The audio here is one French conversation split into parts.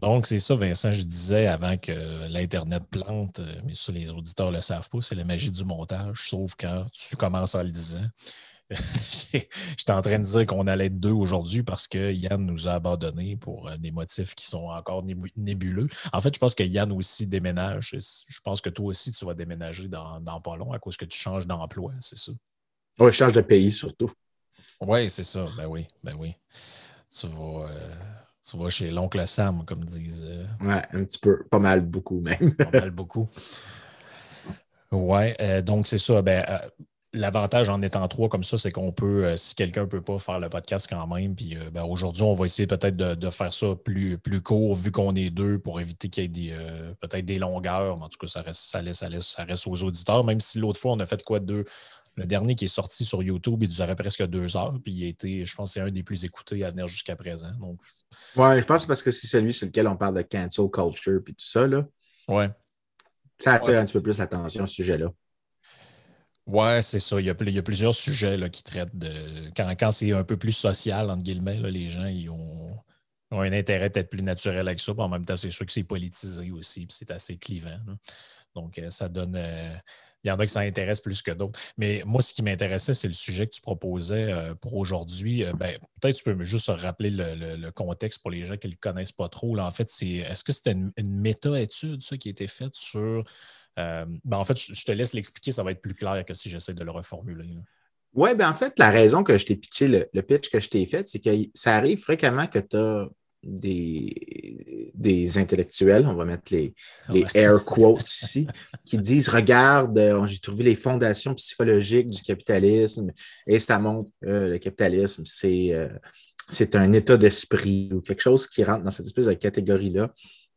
Donc, c'est ça, Vincent, je disais avant que l'Internet plante, mais ça, les auditeurs ne le savent pas, c'est la magie du montage, sauf quand tu commences en le disant. J'étais en train de dire qu'on allait être deux aujourd'hui parce que Yann nous a abandonnés pour des motifs qui sont encore nébuleux. En fait, je pense que Yann aussi déménage. Je pense que toi aussi, tu vas déménager dans pas long à cause que tu changes d'emploi, c'est ça? Oui, je change de pays surtout. Oui, c'est ça. Ben oui, ben oui. Tu vas, euh, tu vas chez l'oncle Sam, comme disent Ouais, un petit peu, pas mal, beaucoup même. pas mal beaucoup. Ouais, donc c'est ça. L'avantage en étant trois comme ça, c'est qu'on peut, si quelqu'un ne peut pas faire le podcast quand même, puis aujourd'hui, on va essayer peut-être de faire ça plus court vu qu'on est deux pour éviter qu'il y ait peut-être des longueurs. Mais en tout cas, ça reste aux auditeurs, même si l'autre fois, on a fait quoi deux. Le dernier qui est sorti sur YouTube, il durait presque 2 heures, puis il a été, je pense, que c'est un des plus écoutés à venir jusqu'à présent. Donc, Ouais, je pense que c'est parce que c'est celui sur lequel on parle de cancel culture et tout ça, là. ouais. Ça Ouais. attire un petit peu plus l'attention, ce sujet-là. Ouais, c'est ça. Il y a plusieurs sujets là, qui traitent de. Quand c'est un peu plus social, entre guillemets, là, les gens ont un intérêt peut-être plus naturel avec ça. Puis en même temps, c'est sûr que c'est politisé aussi, puis c'est assez clivant, là. Donc, ça donne. Il y en a qui s'en intéressent plus que d'autres. Mais moi, ce qui m'intéressait, c'est le sujet que tu proposais pour aujourd'hui. Peut-être tu peux juste rappeler le contexte pour les gens qui ne le connaissent pas trop. Là, en fait, est-ce que c'était une méta-étude, ça, qui a été faite sur en fait, je te laisse l'expliquer, ça va être plus clair que si j'essaie de le reformuler, là. Oui, ben en fait, la raison que je t'ai pitché, le pitch que je t'ai fait, c'est que ça arrive fréquemment que tu as des intellectuels, on va mettre les Ouais. air quotes ici, qui disent, regarde, j'ai trouvé les fondations psychologiques du capitalisme et ça montre le capitalisme, c'est un état d'esprit ou quelque chose qui rentre dans cette espèce de catégorie-là.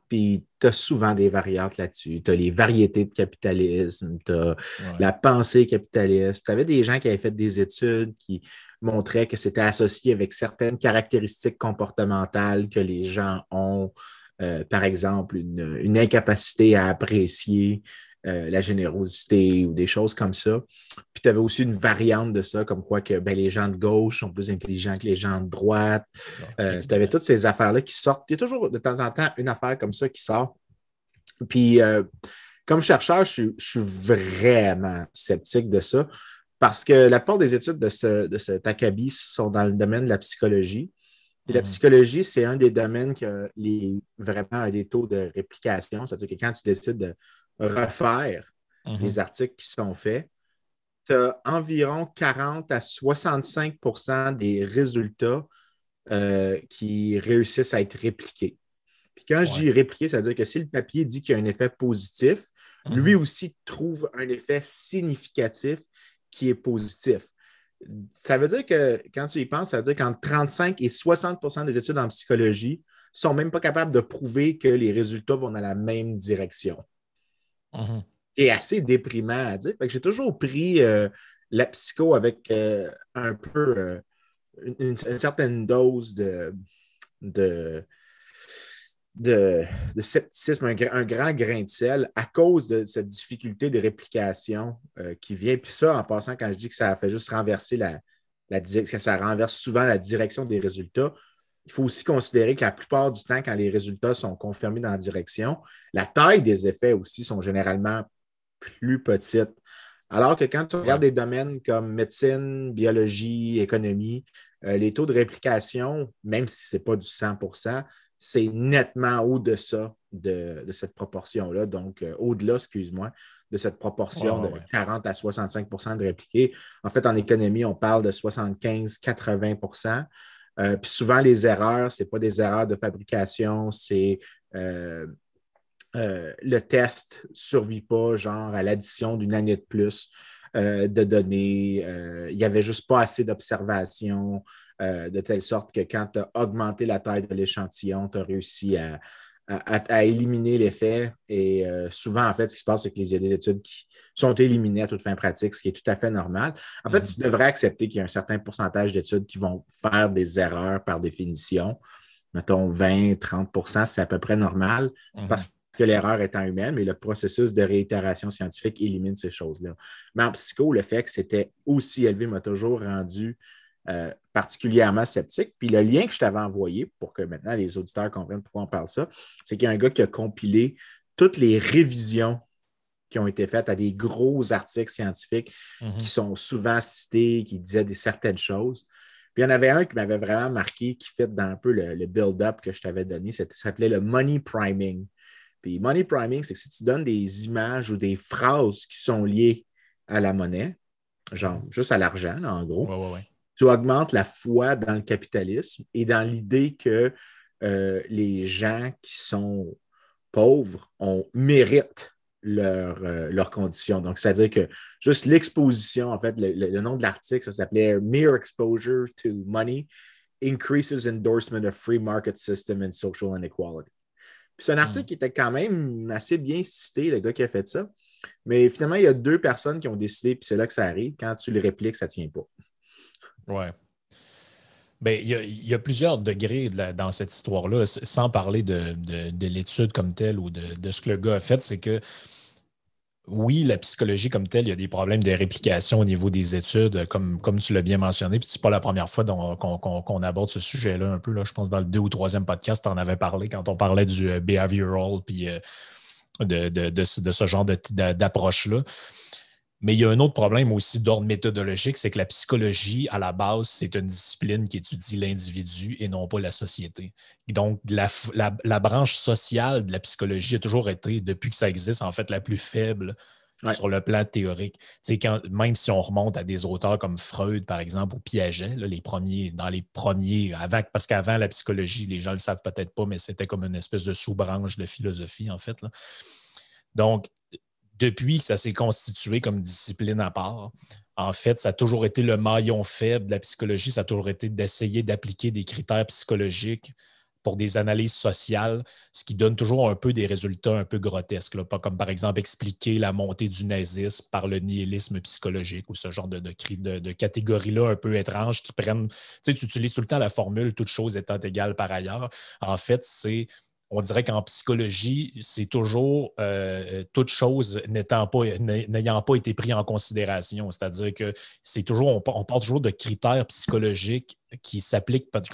Puis tu as souvent des variantes là-dessus. Tu as les variétés de capitalisme, tu as Ouais. la pensée capitaliste. Tu avais des gens qui avaient fait des études qui montraient que c'était associé avec certaines caractéristiques comportementales que les gens ont, par exemple, une incapacité à apprécier la générosité ou des choses comme ça. Puis tu avais aussi une variante de ça, comme quoi que ben, les gens de gauche sont plus intelligents que les gens de droite. Ouais, Tu avais exact. toutes ces affaires-là qui sortent. Il y a toujours de temps en temps une affaire comme ça qui sort. Puis, comme chercheur, je suis vraiment sceptique de ça parce que la plupart des études de cet acabit sont dans le domaine de la psychologie. Et la Mhm. psychologie, c'est un des domaines qui a vraiment des taux de réplication. C'est-à-dire que quand tu décides de refaire Mhm. les articles qui sont faits, tu as environ 40 à 65 des résultats qui réussissent à être répliqués. Puis quand je Ouais. dis répliquer, ça veut dire que si le papier dit qu'il y a un effet positif, lui Mhm. aussi trouve un effet significatif qui est positif. Ça veut dire que, quand tu y penses, ça veut dire qu'entre 35 et 60 des études en psychologie ne sont même pas capables de prouver que les résultats vont dans la même direction. Mhm. C'est assez déprimant à dire. Fait que j'ai toujours pris la psycho avec un peu une certaine dose de, de, de scepticisme, un grand grain de sel à cause de cette difficulté de réplication qui vient. Puis ça, en passant, quand je dis que ça fait juste renverser que ça renverse souvent la direction des résultats, il faut aussi considérer que la plupart du temps, quand les résultats sont confirmés dans la direction, la taille des effets aussi sont généralement plus petites. Alors que quand tu regardes Ouais. des domaines comme médecine, biologie, économie, les taux de réplication, même si ce n'est pas du 100%, c'est nettement au-delà de cette proportion-là. Donc, au-delà, excuse-moi, de cette Ouais, proportion ouais, de ouais. 40 à 65 de répliqués. En fait, en économie, on parle de 75-80. Puis souvent, les erreurs, ce n'est pas des erreurs de fabrication, c'est euh, le test ne survit pas, genre, à l'addition d'une année de plus de données. Il n'y avait juste pas assez d'observations, de telle sorte que quand tu as augmenté la taille de l'échantillon, tu as réussi à éliminer l'effet. Et souvent, en fait, ce qui se passe, c'est qu'il y a des études qui sont éliminées à toute fin pratique, ce qui est tout à fait normal. En fait, Mhm. tu devrais accepter qu'il y a un certain pourcentage d'études qui vont faire des erreurs par définition. Mettons 20-30 c'est à peu près normal Mhm. parce que l'erreur étant humaine, mais le processus de réitération scientifique élimine ces choses-là. Mais en psycho, le fait que c'était aussi élevé m'a toujours rendu particulièrement sceptique. Puis le lien que je t'avais envoyé, pour que maintenant les auditeurs comprennent pourquoi on parle ça, c'est qu'il y a un gars qui a compilé toutes les révisions qui ont été faites à des gros articles scientifiques qui sont souvent cités, qui disaient certaines choses. Puis il y en avait un qui m'avait vraiment marqué, qui fit dans un peu le build-up que je t'avais donné. Ça s'appelait le money priming. Puis money priming, c'est que si tu donnes des images ou des phrases qui sont liées à la monnaie, genre juste à l'argent, là, en gros, tu augmentes la foi dans le capitalisme et dans l'idée que les gens qui sont pauvres méritent leurs conditions. Donc, c'est-à-dire que juste l'exposition, en fait, le nom de l'article, ça s'appelait Mere Exposure to Money Increases Endorsement of Free Market System and Social Inequality. Puis c'est un article qui était quand même assez bien cité, le gars qui a fait ça. Mais finalement, il y a 2 personnes qui ont décidé, puis c'est là que ça arrive. Quand tu le répliques, ça ne tient pas. Ouais. Bien, il y a plusieurs degrés dans cette histoire-là, sans parler de l'étude comme telle ou de ce que le gars a fait, c'est que oui, la psychologie comme telle, il y a des problèmes de réplication au niveau des études, comme tu l'as bien mentionné, puis c'est pas la première fois qu'on aborde ce sujet-là un peu. Là, je pense dans le 2e ou 3e podcast, tu en avais parlé quand on parlait du behavioral, puis de ce genre d'approche-là. Mais il y a un autre problème aussi d'ordre méthodologique, c'est que la psychologie, à la base, c'est une discipline qui étudie l'individu et non pas la société. Et donc, la branche sociale de la psychologie a toujours été, depuis que ça existe, en fait, la plus faible sur le plan théorique. Même si on remonte à des auteurs comme Freud, par exemple, ou Piaget, là, parce qu'avant la psychologie, les gens ne le savent peut-être pas, mais c'était comme une espèce de sous-branche de philosophie, en fait. Là. Donc, depuis que ça s'est constitué comme discipline à part, en fait, ça a toujours été le maillon faible de la psychologie, ça a toujours été d'essayer d'appliquer des critères psychologiques pour des analyses sociales, ce qui donne toujours un peu des résultats un peu grotesques, là, comme par exemple expliquer la montée du nazisme par le nihilisme psychologique ou ce genre de catégories-là un peu étranges qui prennent... Tu utilises tout le temps la formule « toute chose étant égale par ailleurs ». En fait, on dirait qu'en psychologie, c'est toujours toute chose n'ayant pas été pris en considération. C'est-à-dire que on part toujours de critères psychologiques qui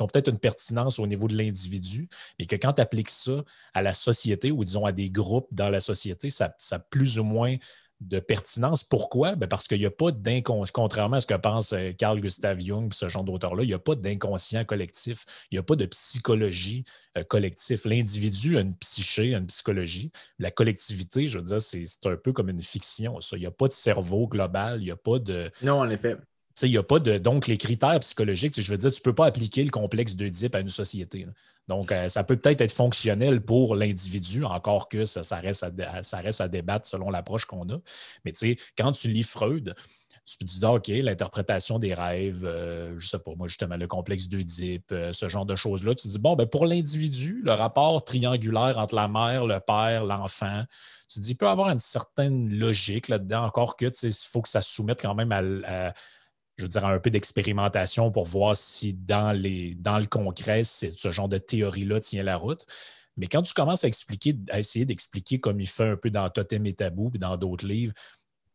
ont peut-être une pertinence au niveau de l'individu, mais que quand tu appliques ça à la société ou disons à des groupes dans la société, ça a plus ou moins de pertinence. Pourquoi? Ben parce qu'il n'y a pas contrairement à ce que pense Carl Gustav Jung, ce genre d'auteur-là, il n'y a pas d'inconscient collectif, il n'y a pas de psychologie collectif. L'individu a une psyché, a une psychologie. La collectivité, je veux dire, c'est un peu comme une fiction, ça. Il n'y a pas de cerveau global, il n'y a pas de... Non, en effet. Il n'y a pas de. Donc, les critères psychologiques, je veux dire, tu ne peux pas appliquer le complexe d'Oedipe à une société. Là. Donc, ça peut peut-être être fonctionnel pour l'individu, encore que ça reste à débattre selon l'approche qu'on a. Mais quand tu lis Freud, tu te dis, OK, l'interprétation des rêves, je ne sais pas, moi, justement, le complexe d'Oedipe, ce genre de choses-là, tu te dis, bon, ben, pour l'individu, le rapport triangulaire entre la mère, le père, l'enfant, tu te dis, il peut y avoir une certaine logique là-dedans, encore que, il faut que ça se soumette quand même je veux dire, un peu d'expérimentation pour voir si dans le concret, ce genre de théorie-là tient la route. Mais quand tu commences à essayer d'expliquer comme il fait un peu dans Totem et Tabou et dans d'autres livres,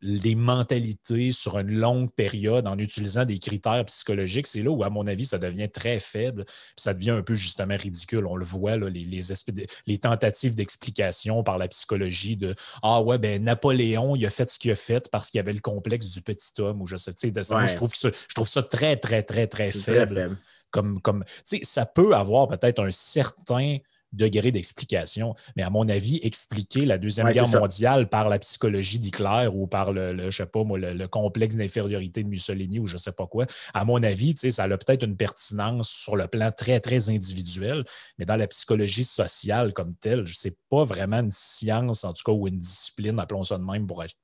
les mentalités sur une longue période en utilisant des critères psychologiques, c'est là où, à mon avis, ça devient très faible, puis ça devient un peu justement ridicule. On le voit, là, les tentatives d'explication par la psychologie de « Ah ouais, ben Napoléon, il a fait ce qu'il a fait parce qu'il avait le complexe du petit homme » ou je sais, moi, je trouve ça très, très, très, très faible. Très faible. Ça peut avoir peut-être un certain degré d'explication. Mais à mon avis, expliquer la Deuxième Guerre mondiale par la psychologie d'Hitler ou par je sais pas moi, le complexe d'infériorité de Mussolini ou je ne sais pas quoi, à mon avis, ça a peut-être une pertinence sur le plan très, très individuel, mais dans la psychologie sociale comme telle, ce n'est pas vraiment une science, en tout cas, ou une discipline, appelons ça de même pour être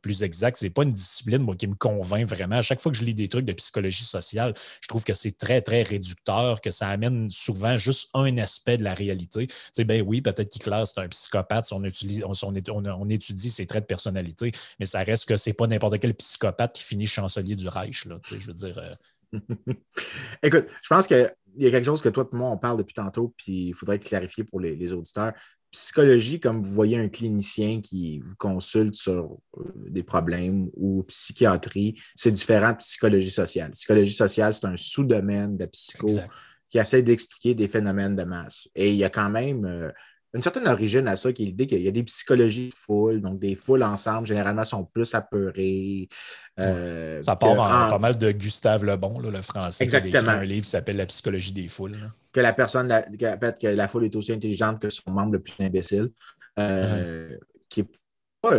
plus exact. Ce n'est pas une discipline, moi, qui me convainc vraiment. À chaque fois que je lis des trucs de psychologie sociale, je trouve que c'est très, très réducteur, que ça amène souvent juste un aspect de la réalité. Ben oui, peut-être qu'Hitler, c'est un psychopathe si on étudie ses traits de personnalité, mais ça reste que c'est pas n'importe quel psychopathe qui finit chancelier du Reich. Là, je veux dire... Écoute, je pense qu'il y a quelque chose que toi et moi, on parle depuis tantôt, puis il faudrait clarifier pour les auditeurs. psychologie, comme vous voyez un clinicien qui vous consulte sur des problèmes, ou psychiatrie, c'est différent de psychologie sociale. Psychologie sociale, c'est un sous-domaine de psycho Exact. qui essaie d'expliquer des phénomènes de masse. Et il y a quand même une certaine origine à ça, qui est l'idée qu'il y a des psychologies de foule, donc des foules ensemble, généralement, sont plus apeurées. Ouais. Ça part pas mal de Gustave Le Bon, là, le français, qui avait écrit un Exactement. livre qui s'appelle La psychologie des foules. Là. Que la personne, en fait, que la foule est aussi intelligente que son membre le plus imbécile, Mhm. qui est pas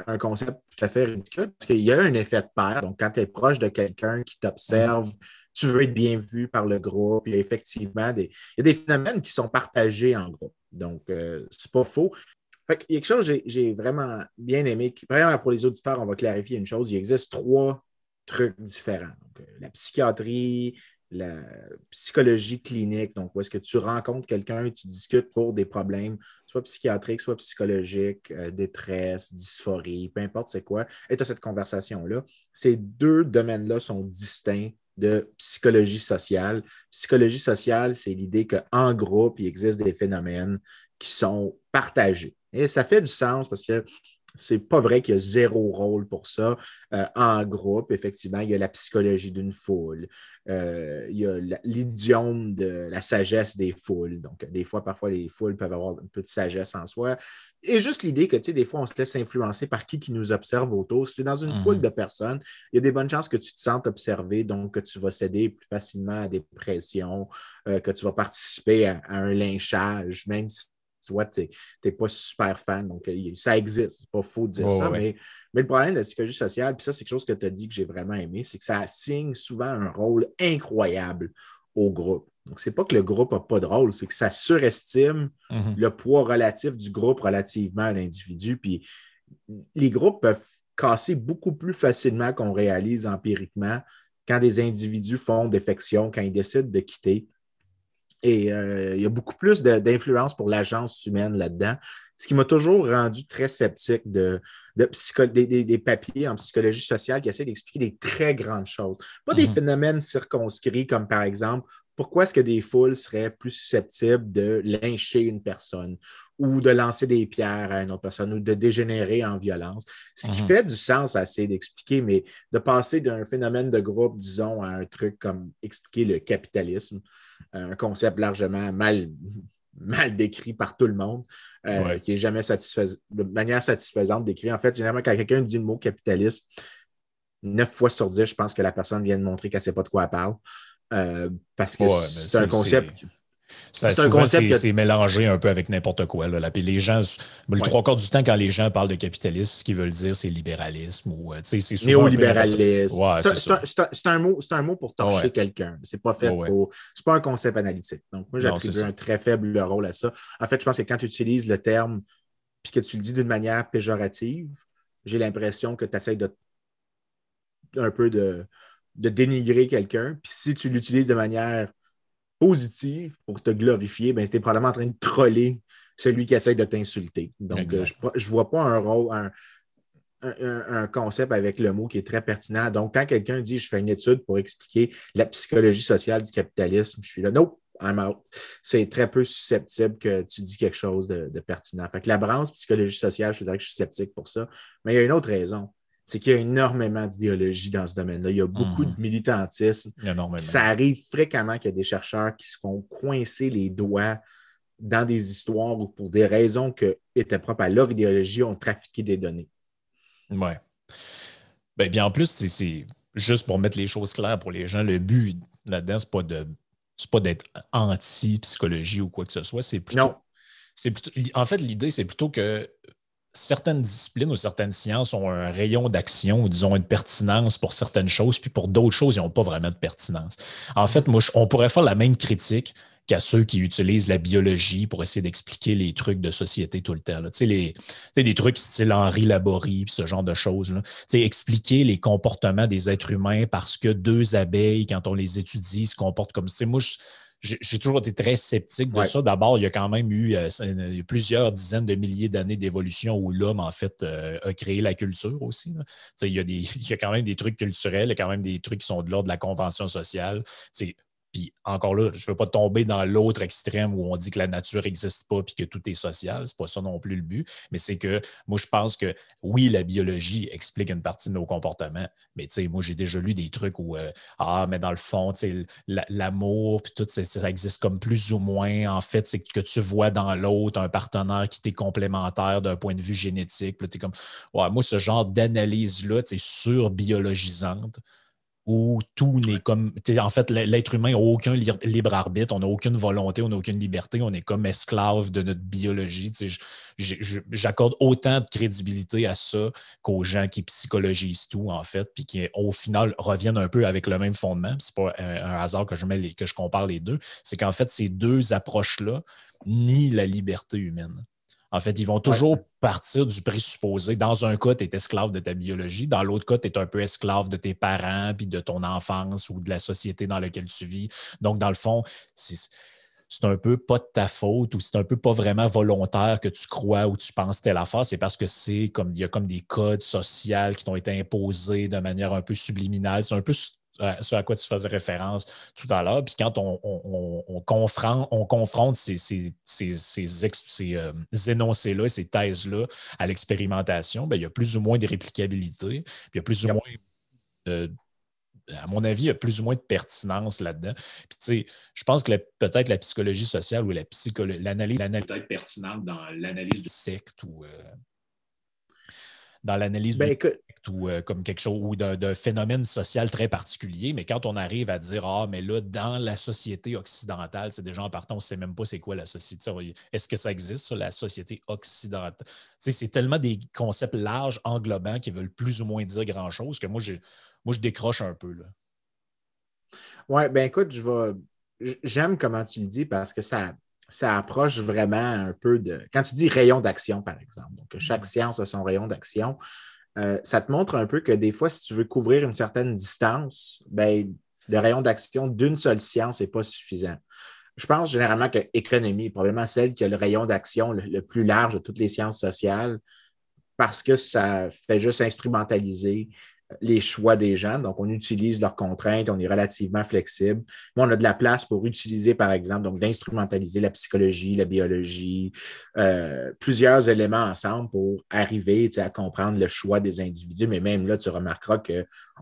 un concept tout à fait ridicule, parce qu'il y a un effet de pair. Donc, quand tu es proche de quelqu'un qui Mhm. t'observe, tu veux être bien vu par le groupe. Il y a effectivement il y a des phénomènes qui sont partagés en groupe. Donc, c'est pas faux. Fait qu'il y a quelque chose que j'ai vraiment bien aimé. Vraiment, pour les auditeurs, on va clarifier une chose. Il existe trois trucs différents. Donc, la psychiatrie, la psychologie clinique, donc où est-ce que tu rencontres quelqu'un et tu discutes pour des problèmes, soit psychiatriques, soit psychologiques, détresse, dysphorie, peu importe c'est quoi, et tu as cette conversation-là. Ces deux domaines-là sont distincts de psychologie sociale. Psychologie sociale, c'est l'idée qu'en groupe, il existe des phénomènes qui sont partagés. Et ça fait du sens parce que c'est pas vrai qu'il y a zéro rôle pour ça. En groupe, effectivement, il y a la psychologie d'une foule. Il y a l'idiome de la sagesse des foules. Donc, des fois, parfois, les foules peuvent avoir un peu de sagesse en soi. Et juste l'idée que, tu sais, des fois, on se laisse influencer par qui nous observe autour. Si c'est dans une foule Mhm. de personnes, il y a des bonnes chances que tu te sentes observé, donc que tu vas céder plus facilement à des pressions, que tu vas participer à un lynchage, même si toi, tu n'es pas super fan. Donc, ça existe. C'est pas faux de dire Ouais, ouais, ça, ouais. mais le problème de la psychologie sociale, puis ça, c'est quelque chose que tu as dit que j'ai vraiment aimé, c'est que ça assigne souvent un rôle incroyable au groupe. Donc, c'est pas que le groupe n'a pas de rôle, c'est que ça surestime Mhm. le poids relatif du groupe relativement à l'individu. Puis les groupes peuvent casser beaucoup plus facilement qu'on réalise empiriquement quand des individus font défection, quand ils décident de quitter. Et il y a beaucoup plus d'influence pour l'agence humaine là-dedans, ce qui m'a toujours rendu très sceptique des papiers en psychologie sociale qui essaient d'expliquer des très grandes choses. Pas des Mhm. phénomènes circonscrits comme par exemple, pourquoi est-ce que des foules seraient plus susceptibles de lyncher une personne ou de lancer des pierres à une autre personne ou de dégénérer en violence. Ce qui Mhm. fait du sens à essayer d'expliquer, mais de passer d'un phénomène de groupe, disons, à un truc comme expliquer le capitalisme, un concept largement mal décrit par tout le monde, Ouais. qui n'est jamais de manière satisfaisante décrit. En fait, généralement, quand quelqu'un dit le mot capitaliste, 9 fois sur 10, je pense que la personne vient de montrer qu'elle ne sait pas de quoi elle parle. Parce que Ouais, mais c'est un concept. C'est un souvent, concept que. c'est mélangé un peu avec n'importe quoi. Là. Puis les gens, le Ouais, trois quarts du temps, quand les gens parlent de capitalisme, ce qu'ils veulent dire, c'est libéralisme ou c'est souvent un peu n'importe quoi. néolibéralisme. Ouais, c'est ça. C'est un mot pour Ouais, torcher quelqu'un. C'est pas ouais, fait ouais. pour. C'est pas un concept analytique. Donc, moi, Non, c'est j'attribue ça. un très faible rôle à ça. En fait, je pense que quand tu utilises le terme puis que tu le dis d'une manière péjorative, j'ai l'impression que tu essaies un peu de dénigrer quelqu'un. Puis si tu l'utilises de manière positive pour te glorifier, ben, tu es probablement en train de troller celui qui essaie de t'insulter. Donc, je Exact. ne vois pas un rôle, un concept avec le mot qui est très pertinent. Donc, quand quelqu'un dit je fais une étude pour expliquer la psychologie sociale du capitalisme, je suis là, non, I'm out. C'est très peu susceptible que tu dis quelque chose de pertinent. Fait que la branche psychologie sociale, je dirais que je suis sceptique pour ça. Mais il y a une autre raison, c'est qu'il y a énormément d'idéologie dans ce domaine-là. Il y a beaucoup de Mhm. militantisme. Puis Énormément. ça arrive fréquemment qu'il y a des chercheurs qui se font coincer les doigts dans des histoires où, pour des raisons qui étaient propres à leur idéologie, ont trafiqué des données. Ouais. Ben, bien en plus, c'est juste pour mettre les choses claires pour les gens, le but là-dedans, c'est pas d'être anti-psychologie ou quoi que ce soit. Non, En fait, l'idée, c'est plutôt que certaines disciplines ou certaines sciences ont un rayon d'action ou disons une pertinence pour certaines choses, puis pour d'autres choses, ils n'ont pas vraiment de pertinence. En fait, moi, on pourrait faire la même critique qu'à ceux qui utilisent la biologie pour essayer d'expliquer les trucs de société tout le temps. Là. Tu sais, des trucs style Henri Laborie, ce genre de choses. Là. Tu sais, expliquer les comportements des êtres humains parce que deux abeilles, quand on les étudie, se comportent comme ça. Moi, j'ai toujours été très sceptique de ouais. ça. D'abord, il y a quand même eu plusieurs dizaines de milliers d'années d'évolution où l'homme, en fait, a créé la culture aussi. Là. Il y a quand même des trucs culturels, il y a quand même des trucs qui sont de l'ordre de la convention sociale. Puis encore là, je ne veux pas tomber dans l'autre extrême où on dit que la nature n'existe pas puis que tout est social. C'est pas ça non plus le but. Mais c'est que moi, je pense que oui, la biologie explique une partie de nos comportements. Mais tu sais, moi, j'ai déjà lu des trucs où mais dans le fond, tu sais, l'amour puis tout, ça existe comme plus ou moins. En fait, c'est que tu vois dans l'autre un partenaire qui t'est complémentaire d'un point de vue génétique. Puis tu es comme ouais, moi, ce genre d'analyse-là, tu sais, surbiologisante, où tout n'est comme. En fait, l'être humain n'a aucun libre arbitre, on n'a aucune volonté, on n'a aucune liberté, on est comme esclave de notre biologie. J'accorde autant de crédibilité à ça qu'aux gens qui psychologisent tout, en fait, puis qui, au final, reviennent un peu avec le même fondement. C'est pas un hasard que je compare les deux. C'est qu'en fait, ces deux approches-là nient la liberté humaine. En fait, ils vont toujours partir du présupposé. Dans un cas, tu es esclave de ta biologie. Dans l'autre cas, tu es un peu esclave de tes parents, puis de ton enfance ou de la société dans laquelle tu vis. Donc, dans le fond, c'est un peu pas de ta faute ou c'est un peu pas vraiment volontaire que tu crois ou tu penses telle affaire. C'est parce que il y a comme des codes sociaux qui t'ont été imposés de manière un peu subliminale. C'est un peu ce à quoi tu faisais référence tout à l'heure. Puis quand on confronte ces énoncés-là, ces thèses-là à l'expérimentation, bien, il y a plus ou moins de réplicabilité, puis il y a plus ou moins à mon avis, il y a plus ou moins de pertinence là-dedans. Puis, tu sais, je pense que peut-être la psychologie sociale ou l'analyse peut être pertinente dans l'analyse de secte ou dans l'analyse d'une secte ou comme quelque chose ou d'un phénomène social très particulier. Mais quand on arrive à dire mais là, dans la société occidentale, c'est déjà en partant, on ne sait même pas c'est quoi la société. Est-ce que ça existe, ça, la société occidentale? Tu sais, c'est tellement des concepts larges, englobants, qui veulent plus ou moins dire grand-chose que moi, je décroche un peu, là. Ouais, ben écoute, j'aime comment tu le dis parce que ça approche vraiment un peu de. Quand tu dis rayon d'action, par exemple, donc chaque science a son rayon d'action, ça te montre un peu que des fois, si tu veux couvrir une certaine distance, ben, le rayon d'action d'une seule science n'est pas suffisant. Je pense généralement que l'économie est probablement celle qui a le rayon d'action le plus large de toutes les sciences sociales parce que ça fait juste instrumentaliser les choix des gens. Donc, on utilise leurs contraintes, on est relativement flexible. Mais on a de la place pour utiliser, par exemple, donc d'instrumentaliser la psychologie, la biologie, plusieurs éléments ensemble pour arriver à comprendre le choix des individus. Mais même là, tu remarqueras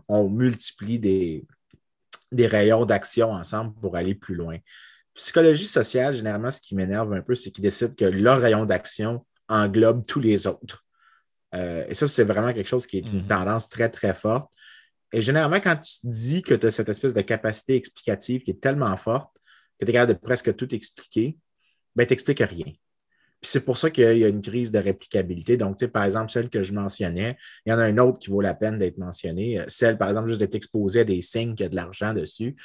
qu'on multiplie des rayons d'action ensemble pour aller plus loin. Psychologie sociale, généralement, ce qui m'énerve un peu, c'est qu'ils décident que leur rayon d'action englobe tous les autres. Et ça, c'est vraiment quelque chose qui est une tendance très, très forte. Et généralement, quand tu dis que tu as cette espèce de capacité explicative qui est tellement forte que tu es capable de presque tout expliquer, ben, tu n'expliques rien. Puis c'est pour ça qu'il y a une crise de réplicabilité. Donc, tu sais, par exemple, celle que je mentionnais, il y en a une autre qui vaut la peine d'être mentionnée. Celle, par exemple, juste d'être exposée à des signes qui a de l'argent dessus.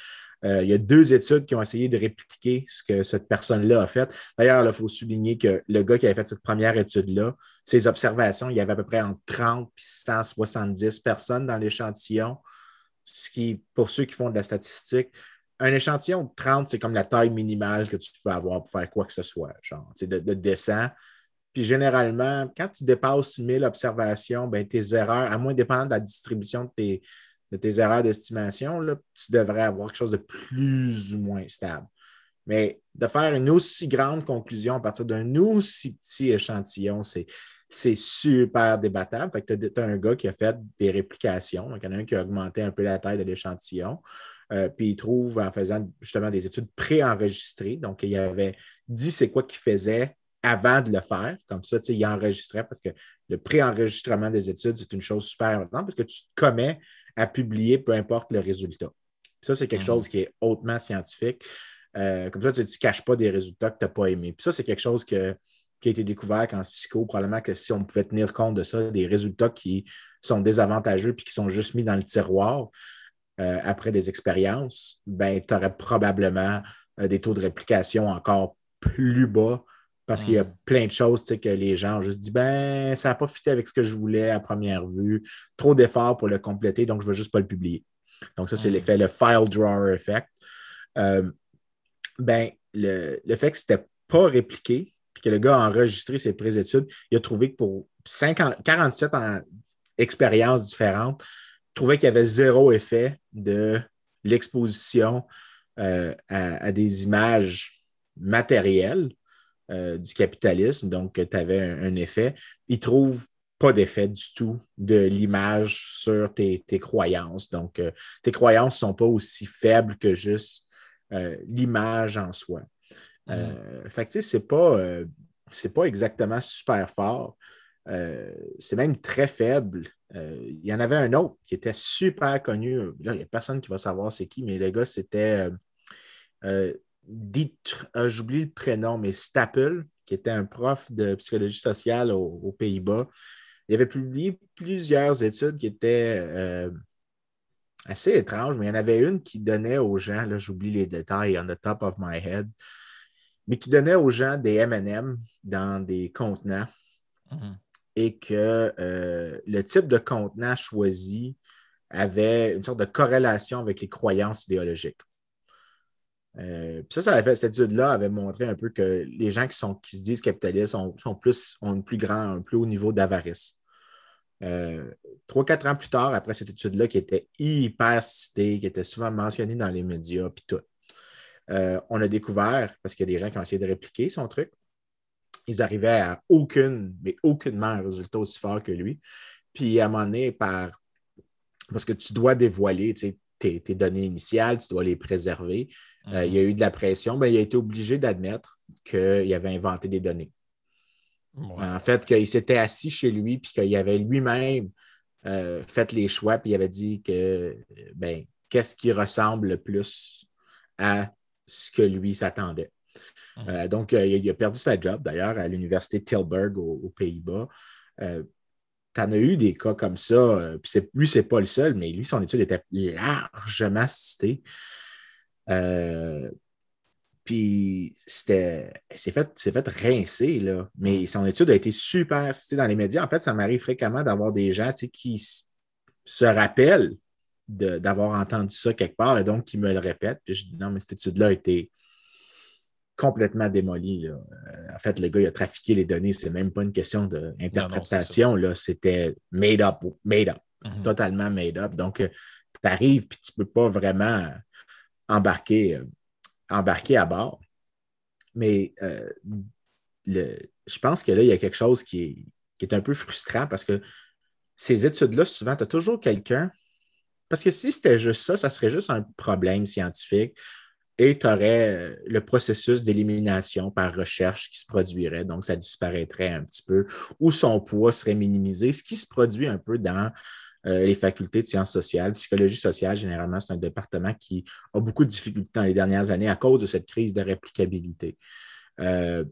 Il y a 2 études qui ont essayé de répliquer ce que cette personne-là a fait. D'ailleurs, il faut souligner que le gars qui avait fait cette première étude-là, ses observations, il y avait à peu près entre 30 et 170 personnes dans l'échantillon, ce qui, pour ceux qui font de la statistique, un échantillon de 30, c'est comme la taille minimale que tu peux avoir pour faire quoi que ce soit, genre, de dessin. Puis généralement, quand tu dépasses 1000 observations, ben, tes erreurs, à moins dépendre de la distribution de tes erreurs d'estimation, là, tu devrais avoir quelque chose de plus ou moins stable. Mais de faire une aussi grande conclusion à partir d'un aussi petit échantillon, c'est super débattable. Fait que tu as un gars qui a fait des réplications. Donc, il y en a un qui a augmenté un peu la taille de l'échantillon. Puis il trouve en faisant justement des études préenregistrées. Donc, il avait dit c'est quoi qu'il faisait avant de le faire. Comme ça, il enregistrait parce que le préenregistrement des études, c'est une chose super importante parce que tu te commets à publier peu importe le résultat. Puis ça, c'est quelque chose qui est hautement scientifique. Comme ça, tu ne caches pas des résultats que tu n'as pas aimés. Puis ça, c'est quelque chose qui a été découvert en psycho. Probablement que si on pouvait tenir compte de ça, des résultats qui sont désavantageux puis qui sont juste mis dans le tiroir après des expériences, ben, tu aurais probablement des taux de réplication encore plus bas parce qu'il y a plein de choses que les gens ont juste dit ben, ça n'a pas fité avec ce que je voulais à première vue, trop d'efforts pour le compléter, donc je ne veux juste pas le publier. Donc, ça, c'est l'effet, le file drawer effect. Ben, le fait que ce n'était pas répliqué, puis que le gars a enregistré ses pré-études, il a trouvé que pour 47 expériences différentes, il trouvait qu'il y avait zéro effet de l'exposition à des images matérielles du capitalisme, donc tu avais un effet. Ils trouvent pas d'effet du tout de l'image sur tes croyances. Donc, tes croyances ne sont pas aussi faibles que juste l'image en soi. Fait que, tu sais, c'est pas exactement super fort. C'est même très faible. Il y en avait un autre qui était super connu. Là, il n'y a personne qui va savoir c'est qui, mais le gars, c'était euh, j'oublie le prénom, mais Stapel, qui était un prof de psychologie sociale aux Pays-Bas. Il avait publié plusieurs études qui étaient assez étranges, mais il y en avait une qui donnait aux gens, là, j'oublie les détails on the top of my head, mais qui donnait aux gens des M&M dans des contenants et que le type de contenant choisi avait une sorte de corrélation avec les croyances idéologiques. Cette étude-là avait montré un peu que les gens qui se disent capitalistes ont un plus haut niveau d'avarice. 3-4 ans plus tard, après cette étude-là, qui était hyper citée, qui était souvent mentionnée dans les médias, puis tout, on a découvert, parce qu'il y a des gens qui ont essayé de répliquer son truc, ils arrivaient à aucunement un résultat aussi fort que lui. Puis à un moment donné, parce que tu dois dévoiler tes données initiales, tu dois les préserver. Il y a eu de la pression, ben, il a été obligé d'admettre qu'il avait inventé des données. Ouais. En fait, qu'il s'était assis chez lui, puis qu'il avait lui-même fait les choix, puis il avait dit que ben, qu'est-ce qui ressemble le plus à ce que lui s'attendait. Donc, il a perdu sa job, d'ailleurs, à l'université Tilburg aux Pays-Bas. Tu en as eu des cas comme ça. Puis lui, c'est pas le seul, mais lui, son étude était largement citée. Euh, Puis c'est fait rincer, là. Mais son étude a été super citée dans les médias. En fait, ça m'arrive fréquemment d'avoir des gens qui se rappellent d'avoir entendu ça quelque part et donc qui me le répètent. Puis je dis non, mais cette étude-là a été complètement démolie, là. En fait, le gars, il a trafiqué les données. C'est même pas une question d'interprétation, là. C'était made up, totalement made up. Donc, tu arrives puis tu peux pas vraiment embarquer, embarquer à bord. Mais je pense que là, il y a quelque chose qui est un peu frustrant parce que ces études-là, souvent, tu as toujours quelqu'un. Parce que si c'était juste ça serait juste un problème scientifique et tu aurais le processus d'élimination par recherche qui se produirait. Donc, ça disparaîtrait un petit peu ou son poids serait minimisé, ce qui se produit un peu dans les facultés de sciences sociales. Psychologie sociale, généralement, c'est un département qui a beaucoup de difficultés dans les dernières années à cause de cette crise de réplicabilité. Euh,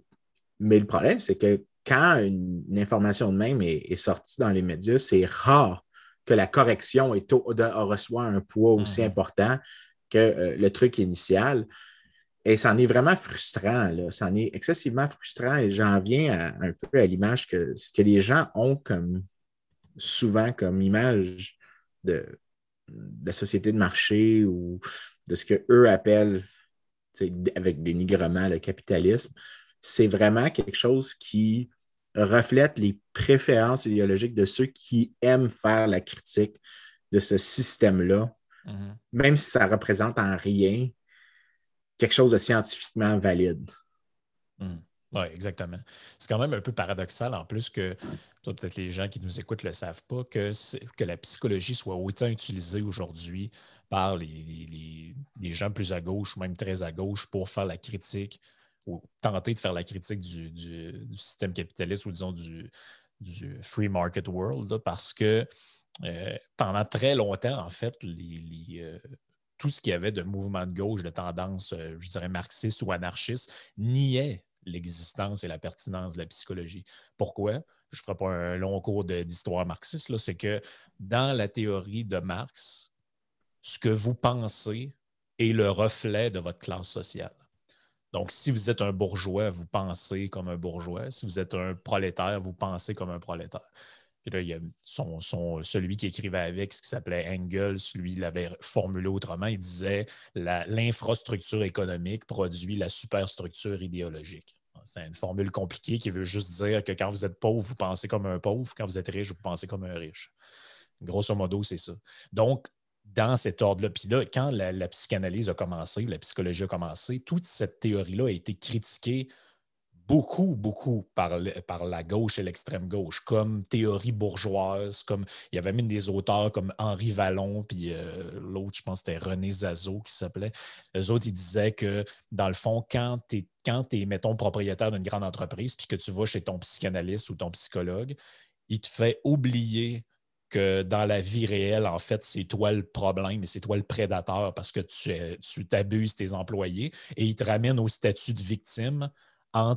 mais le problème, c'est que quand une information de même est sortie dans les médias, c'est rare que la correction reçoit un poids aussi important que le truc initial. Et c'en est vraiment frustrant, là. C'en est excessivement frustrant et j'en viens un peu à l'image que ce que les gens ont souvent comme image de la société de marché ou de ce qu'eux appellent, avec dénigrement, le capitalisme, c'est vraiment quelque chose qui reflète les préférences idéologiques de ceux qui aiment faire la critique de ce système-là, même si ça représente en rien quelque chose de scientifiquement valide. Oui, exactement. C'est quand même un peu paradoxal en plus que, peut-être les gens qui nous écoutent ne le savent pas, que la psychologie soit autant utilisée aujourd'hui par les gens plus à gauche ou même très à gauche pour faire la critique ou tenter de faire la critique du système capitaliste ou disons du free market world, là, parce que pendant très longtemps, en fait, tout ce qu'il y avait de mouvement de gauche, de tendance, je dirais, marxiste ou anarchiste, niait l'existence et la pertinence de la psychologie. Pourquoi? Je ne ferai pas un long cours d'histoire marxiste, c'est que dans la théorie de Marx, ce que vous pensez est le reflet de votre classe sociale. Donc, si vous êtes un bourgeois, vous pensez comme un bourgeois. Si vous êtes un prolétaire, vous pensez comme un prolétaire. Puis là, il y a celui qui écrivait avec, ce qui s'appelait Engels, lui, il l'avait formulé autrement. Il disait l'infrastructure économique produit la superstructure idéologique. C'est une formule compliquée qui veut juste dire que quand vous êtes pauvre, vous pensez comme un pauvre. Quand vous êtes riche, vous pensez comme un riche. Grosso modo, c'est ça. Donc, dans cet ordre-là. Puis là, quand la psychanalyse a commencé, la psychologie a commencé, toute cette théorie-là a été critiquée beaucoup, beaucoup par la gauche et l'extrême gauche, comme théorie bourgeoise, comme il y avait même des auteurs comme Henri Vallon, puis l'autre, je pense que c'était René Zazot qui s'appelait. Eux autres, ils disaient que, dans le fond, quand tu es, mettons, propriétaire d'une grande entreprise, puis que tu vas chez ton psychanalyste ou ton psychologue, il te fait oublier que dans la vie réelle, en fait, c'est toi le problème et c'est toi le prédateur parce que tu t'abuses tes employés et il te ramène au statut de victime en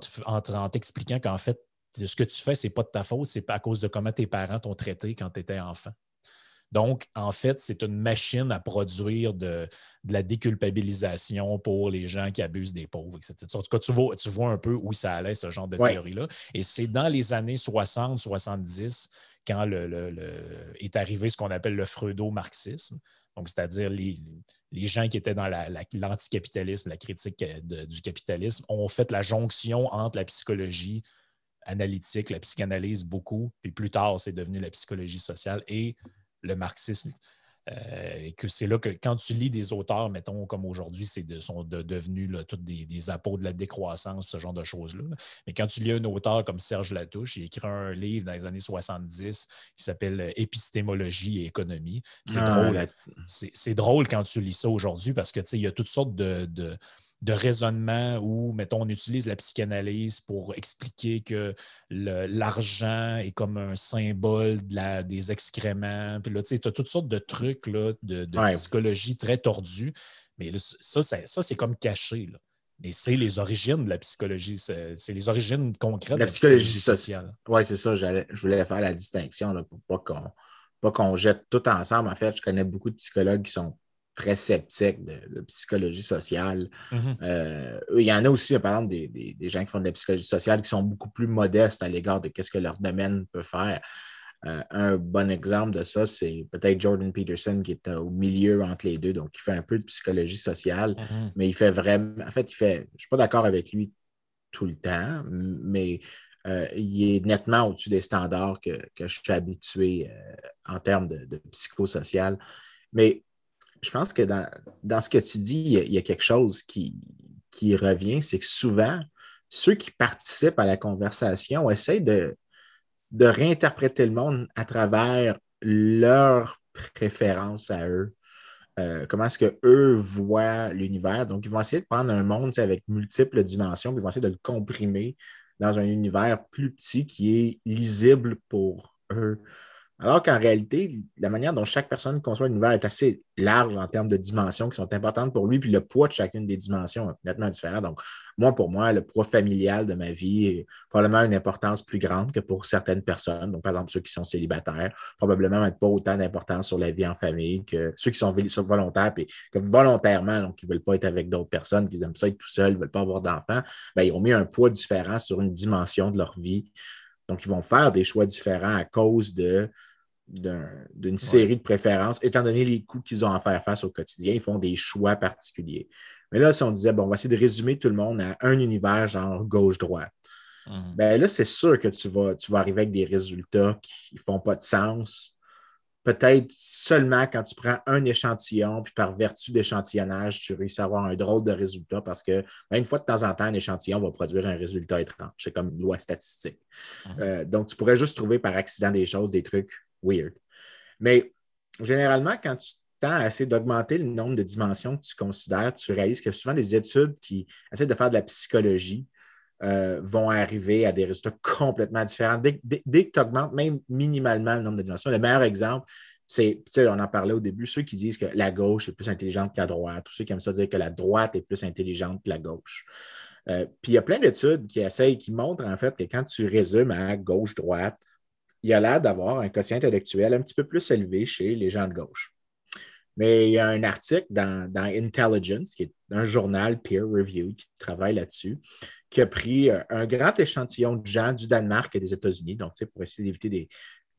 t'expliquant qu'en fait, ce que tu fais, c'est pas de ta faute, c'est pas à cause de comment tes parents t'ont traité quand tu étais enfant. Donc, en fait, c'est une machine à produire de la déculpabilisation pour les gens qui abusent des pauvres, etc. En tout cas, tu vois un peu où ça allait, ce genre de théorie-là. Et c'est dans les années 60-70 quand est arrivé ce qu'on appelle le freudo-marxisme. Donc, c'est-à-dire les gens qui étaient dans l'anticapitalisme, la critique du capitalisme, ont fait la jonction entre la psychologie analytique, la psychanalyse beaucoup, puis plus tard, c'est devenu la psychologie sociale et le marxisme. Et que c'est là que quand tu lis des auteurs, mettons, comme aujourd'hui, sont devenus là, tous des apôtres de la décroissance, ce genre de choses-là. Mais quand tu lis un auteur comme Serge Latouche, il écrit un livre dans les années 70 qui s'appelle Épistémologie et économie. C'est drôle. C'est drôle quand tu lis ça aujourd'hui parce que il y a toutes sortes de raisonnement où, mettons, on utilise la psychanalyse pour expliquer que l'argent est comme un symbole des excréments. Puis là, tu as toutes sortes de trucs là, de psychologie très tordus. Mais là, ça c'est comme caché. Là. Mais c'est les origines de la psychologie. C'est les origines concrètes de la psychologie sociale. Oui, c'est ça. Je voulais faire la distinction là, pour pas qu'on jette tout ensemble. En fait, je connais beaucoup de psychologues qui sont très sceptiques de psychologie sociale. Il y en a aussi, par exemple, des gens qui font de la psychologie sociale qui sont beaucoup plus modestes à l'égard de ce que leur domaine peut faire. Un bon exemple de ça, c'est peut-être Jordan Peterson qui est au milieu entre les deux, donc il fait un peu de psychologie sociale, mais il fait vraiment, en fait, je ne suis pas d'accord avec lui tout le temps, mais il est nettement au-dessus des standards que je suis habitué en termes de psychosocial. Mais je pense que dans ce que tu dis, il y a quelque chose qui revient, c'est que souvent, ceux qui participent à la conversation essayent de réinterpréter le monde à travers leurs préférences à eux. Comment est-ce qu'eux voient l'univers. Donc, ils vont essayer de prendre un monde avec multiples dimensions, puis ils vont essayer de le comprimer dans un univers plus petit qui est lisible pour eux. Alors qu'en réalité, la manière dont chaque personne conçoit l'univers est assez large en termes de dimensions qui sont importantes pour lui, puis le poids de chacune des dimensions est nettement différent. Donc, pour moi, le poids familial de ma vie est probablement une importance plus grande que pour certaines personnes. Donc, par exemple, ceux qui sont célibataires, probablement mettent pas autant d'importance sur la vie en famille que ceux qui sont volontaires, puis que volontairement, donc, ils ne veulent pas être avec d'autres personnes, qu'ils aiment ça être tout seuls, ils ne veulent pas avoir d'enfants, bien, ils ont mis un poids différent sur une dimension de leur vie. Donc, ils vont faire des choix différents à cause d'une série de préférences, étant donné les coûts qu'ils ont à faire face au quotidien, ils font des choix particuliers. Mais là, si on disait, bon, on va essayer de résumer tout le monde à un univers genre gauche-droite, ben là, c'est sûr que tu vas arriver avec des résultats qui ne font pas de sens. Peut-être seulement quand tu prends un échantillon, puis par vertu d'échantillonnage, tu réussis à avoir un drôle de résultat parce que, ben, une fois de temps en temps, un échantillon va produire un résultat étrange. C'est comme une loi statistique. Donc, tu pourrais juste trouver par accident des choses, des trucs weird. Mais généralement, quand tu tends à essayer d'augmenter le nombre de dimensions que tu considères, tu réalises que souvent les études qui essaient de faire de la psychologie vont arriver à des résultats complètement différents. Dès que tu augmentes même minimalement le nombre de dimensions, le meilleur exemple, c'est, on en parlait au début, ceux qui disent que la gauche est plus intelligente que la droite, ou ceux qui aiment ça dire que la droite est plus intelligente que la gauche. Puis il y a plein d'études qui montrent en fait que quand tu résumes à gauche-droite, il y a l'air d'avoir un quotient intellectuel un petit peu plus élevé chez les gens de gauche. Mais il y a un article dans Intelligence, qui est un journal peer-reviewed qui travaille là-dessus, qui a pris un grand échantillon de gens du Danemark et des États-Unis, donc pour essayer d'éviter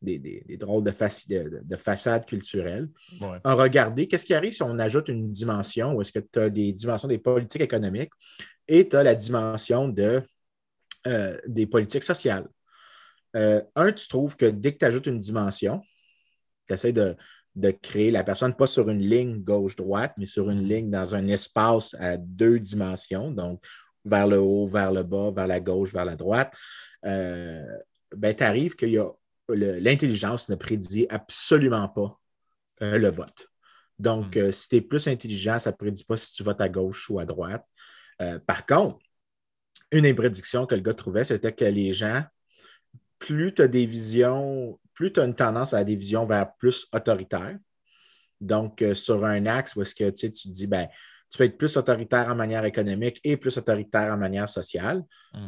des drôles de façades culturelles. Ouais. On a regardé qu'est-ce qui arrive si on ajoute une dimension, ou est-ce que tu as des dimensions des politiques économiques et tu as la dimension des politiques sociales. Tu trouves que dès que tu ajoutes une dimension, tu essaies de de créer la personne pas sur une ligne gauche-droite, mais sur une ligne dans un espace à 2 dimensions, donc vers le haut, vers le bas, vers la gauche, vers la droite, ben, tu arrives que l'intelligence ne prédit absolument pas le vote. Donc, si tu es plus intelligent, ça ne prédit pas si tu votes à gauche ou à droite. Par contre, une des prédictions que le gars trouvait, c'était que les gens, plus tu as des visions, plus tu as une tendance à des visions vers plus autoritaires. Donc, sur un axe où est-ce que tu te dis, ben, tu peux être plus autoritaire en manière économique et plus autoritaire en manière sociale,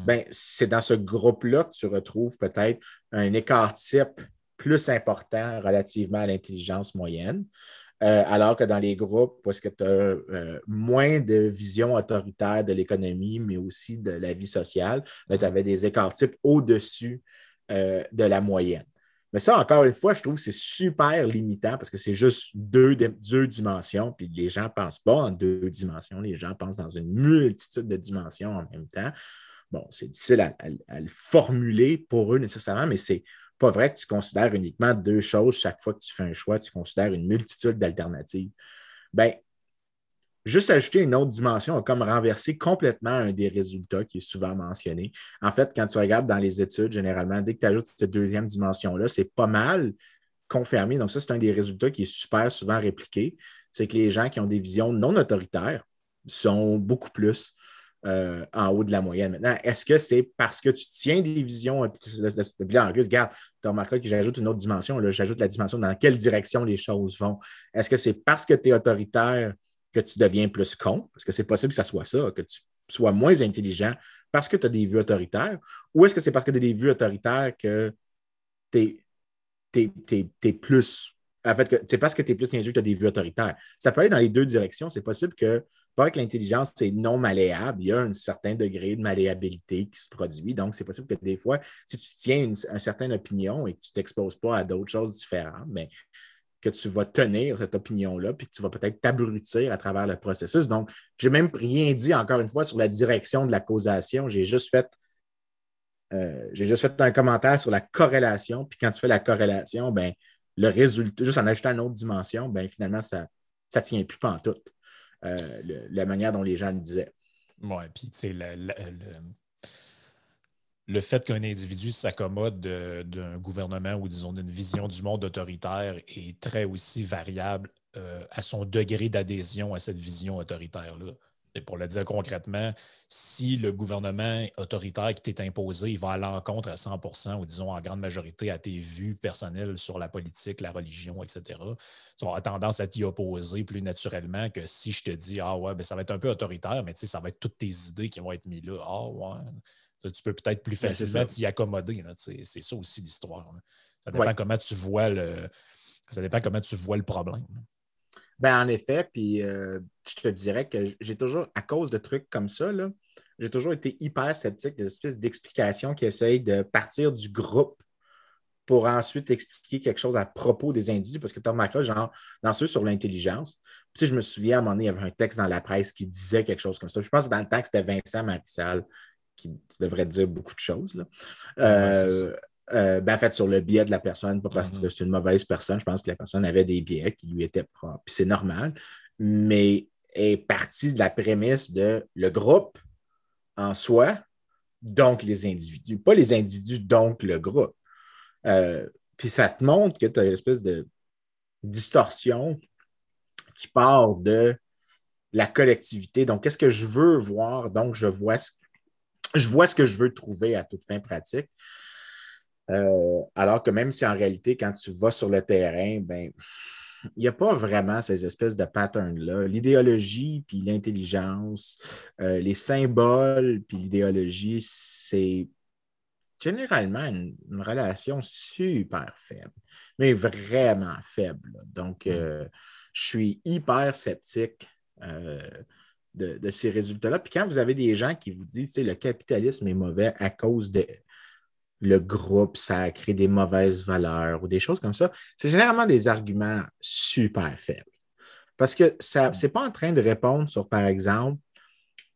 ben, c'est dans ce groupe-là que tu retrouves peut-être un écart type plus important relativement à l'intelligence moyenne. Alors que dans les groupes, où est-ce que tu as moins de vision autoritaire de l'économie, mais aussi de la vie sociale, tu avais des écarts types au-dessus de la moyenne. Mais ça, encore une fois, je trouve que c'est super limitant parce que c'est juste deux dimensions, puis les gens ne pensent pas en 2 dimensions, les gens pensent dans une multitude de dimensions en même temps. Bon, c'est difficile à le formuler pour eux nécessairement, mais c'est pas vrai que tu considères uniquement 2 choses chaque fois que tu fais un choix, tu considères une multitude d'alternatives. Bien, juste ajouter une autre dimension a comme renversé complètement un des résultats qui est souvent mentionné. En fait, quand tu regardes dans les études, généralement, dès que tu ajoutes cette deuxième dimension-là, c'est pas mal confirmé. Donc, ça, c'est un des résultats qui est super souvent répliqué. C'est que les gens qui ont des visions non autoritaires sont beaucoup plus en haut de la moyenne. Maintenant, est-ce que c'est parce que tu tiens des visions en plus, regarde, tu as remarqué que j'ajoute une autre dimension, là, j'ajoute la dimension dans quelle direction les choses vont. Est-ce que c'est parce que tu es autoritaire que tu deviens plus con? Parce que c'est possible que ça soit ça, que tu sois moins intelligent parce que tu as des vues autoritaires, ou est-ce que c'est parce que tu as des vues autoritaires que tu es plus. En fait, c'est parce que tu es plus intelligent que tu as des vues autoritaires. Ça peut aller dans les 2 directions. C'est possible que, pas que l'intelligence est non malléable, il y a un certain degré de malléabilité qui se produit. Donc, c'est possible que des fois, si tu tiens une certaine opinion et que tu ne t'exposes pas à d'autres choses différentes, mais que tu vas tenir cette opinion-là, puis que tu vas peut-être t'abrutir à travers le processus. Donc, je n'ai même rien dit, encore une fois, sur la direction de la causation. J'ai juste fait un commentaire sur la corrélation, puis quand tu fais la corrélation, ben, le résultat, juste en ajoutant une autre dimension, ben, finalement, ça ne tient plus pantoute, la manière dont les gens le disaient. Oui, puis tu sais, le fait qu'un individu s'accommode d'un gouvernement ou, disons, d'une vision du monde autoritaire est très aussi variable à son degré d'adhésion à cette vision autoritaire-là. Et pour le dire concrètement, si le gouvernement autoritaire qui t'est imposé, il va à l'encontre à 100% ou, disons, en grande majorité à tes vues personnelles sur la politique, la religion, etc., tu vas avoir tendance à t'y opposer plus naturellement que si je te dis « Ah ouais, ben, ça va être un peu autoritaire, mais tu sais, ça va être toutes tes idées qui vont être mises là. Ah ouais. » Tu peux peut-être plus facilement t'y accommoder. C'est ça aussi l'histoire. Ça dépend comment tu vois ça dépend comment tu vois le problème. Ben, en effet, puis je te dirais que j'ai toujours, à cause de trucs comme ça, là, j'ai toujours été hyper sceptique des espèces d'explications qui essayent de partir du groupe pour ensuite expliquer quelque chose à propos des individus, parce que tu remarqueras, genre, dans ceux sur l'intelligence, puis je me souviens, à un moment donné, il y avait un texte dans la presse qui disait quelque chose comme ça. Je pense que dans le temps que c'était Vincent Marissal qui devrait dire beaucoup de choses. Là. Ben, en fait, sur le biais de la personne, pas parce que c'est une mauvaise personne, je pense que la personne avait des biais qui lui étaient propres, puis c'est normal, mais est partie de la prémisse de le groupe en soi, donc les individus, pas les individus, donc le groupe. Puis ça te montre que tu as une espèce de distorsion qui part de la collectivité. Donc, qu'est-ce que je veux voir? Donc, je vois ce que je veux trouver à toute fin pratique. Alors que même si en réalité, quand tu vas sur le terrain, ben, il n'y a pas vraiment ces espèces de patterns-là. L'idéologie, puis l'intelligence, les symboles, puis l'idéologie, c'est généralement une relation super faible, mais vraiment faible. Donc, je suis hyper sceptique de ces résultats-là. Puis quand vous avez des gens qui vous disent que le capitalisme est mauvais à cause de le groupe, ça crée des mauvaises valeurs ou des choses comme ça, c'est généralement des arguments super faibles. Parce que ça, c'est pas en train de répondre sur, par exemple,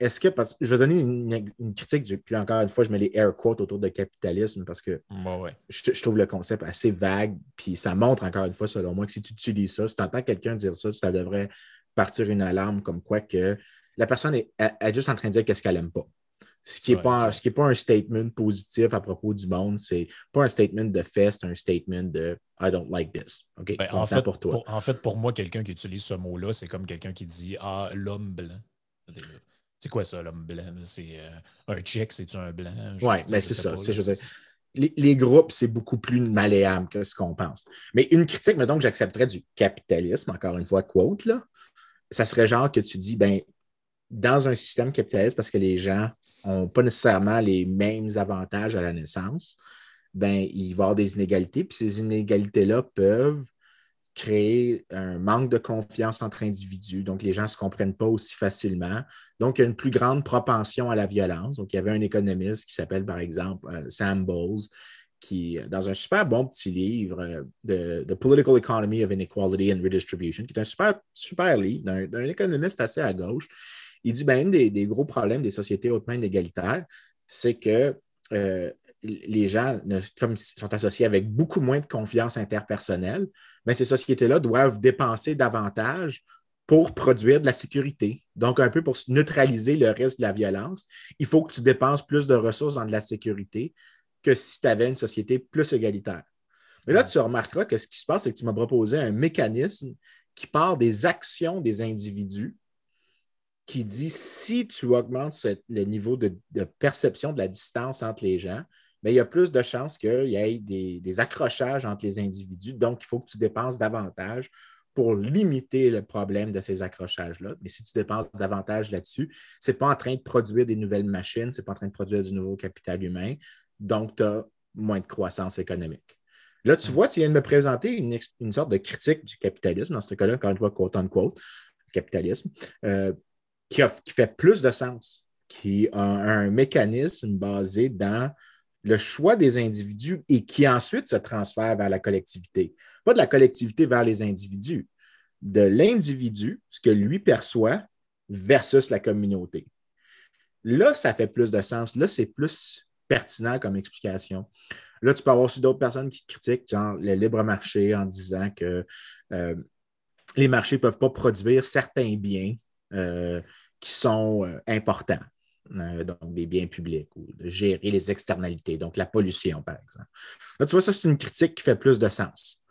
est-ce que, parce que je vais donner une critique, puis encore une fois, je mets les air quotes autour de capitalisme parce que Ouais. je trouve le concept assez vague, puis ça montre encore une fois, selon moi, que si tu utilises ça, si tu entends quelqu'un dire ça, ça devrait partir une alarme comme quoi que la personne est juste en train de dire qu'est-ce qu'elle n'aime pas. Ouais, Ce exact. qui est pas un statement positif à propos du monde, c'est pas un statement de fait, c'est un statement de I don't like this. OK, Ben, content pour toi. en fait, pour moi, quelqu'un qui utilise ce mot-là, c'est comme quelqu'un qui dit ah, l'homme blanc. C'est quoi ça, l'homme blanc? Là? C'est un tchèque, c'est-tu un blanc? Ouais, mais Je c'est sais ça. pas. Là, Je veux dire, les groupes, c'est beaucoup plus malléable que ce qu'on pense. Mais une critique, mettons, que j'accepterais du capitalisme, encore une fois, quote, là, ça serait genre que tu dis, ben, dans un système capitaliste, parce que les gens n'ont pas nécessairement les mêmes avantages à la naissance, ben, il va y avoir des inégalités, puis ces inégalités-là peuvent créer un manque de confiance entre individus. Donc, les gens ne se comprennent pas aussi facilement. Donc, il y a une plus grande propension à la violence. Donc, il y avait un économiste qui s'appelle, par exemple, Sam Bowles, qui, dans un super bon petit livre de The Political Economy of Inequality and Redistribution, qui est un super livre d'un économiste assez à gauche, il dit, ben, un des gros problèmes des sociétés hautement inégalitaires, c'est que les gens, comme ils sont associés avec beaucoup moins de confiance interpersonnelle, mais ces sociétés-là doivent dépenser davantage pour produire de la sécurité. Donc, un peu pour neutraliser le risque de la violence, il faut que tu dépenses plus de ressources dans de la sécurité que si tu avais une société plus égalitaire. Mais là, tu remarqueras que ce qui se passe, c'est que tu m'as proposé un mécanisme qui part des actions des individus qui dit si tu augmentes le niveau de perception de la distance entre les gens, mais il y a plus de chances qu'il y ait des accrochages entre les individus. Donc, il faut que tu dépenses davantage pour limiter le problème de ces accrochages-là. Mais si tu dépenses davantage là-dessus, ce n'est pas en train de produire des nouvelles machines, ce n'est pas en train de produire du nouveau capital humain. Donc, tu as moins de croissance économique. Là, tu vois, tu viens de me présenter une sorte de critique du capitalisme, dans ce cas-là, encore une fois, quote unquote, capitalisme, qui fait plus de sens, qui a un mécanisme basé dans le choix des individus et qui ensuite se transfère vers la collectivité. Pas de la collectivité vers les individus, de l'individu, ce que lui perçoit, versus la communauté. Là, ça fait plus de sens. Là, c'est plus pertinent comme explication. Là, tu peux avoir aussi d'autres personnes qui critiquent genre, le libre marché en disant que les marchés ne peuvent pas produire certains biens qui sont importants, donc des biens publics, ou de gérer les externalités, donc la pollution, par exemple. Là, tu vois, ça, c'est une critique qui fait plus de sens.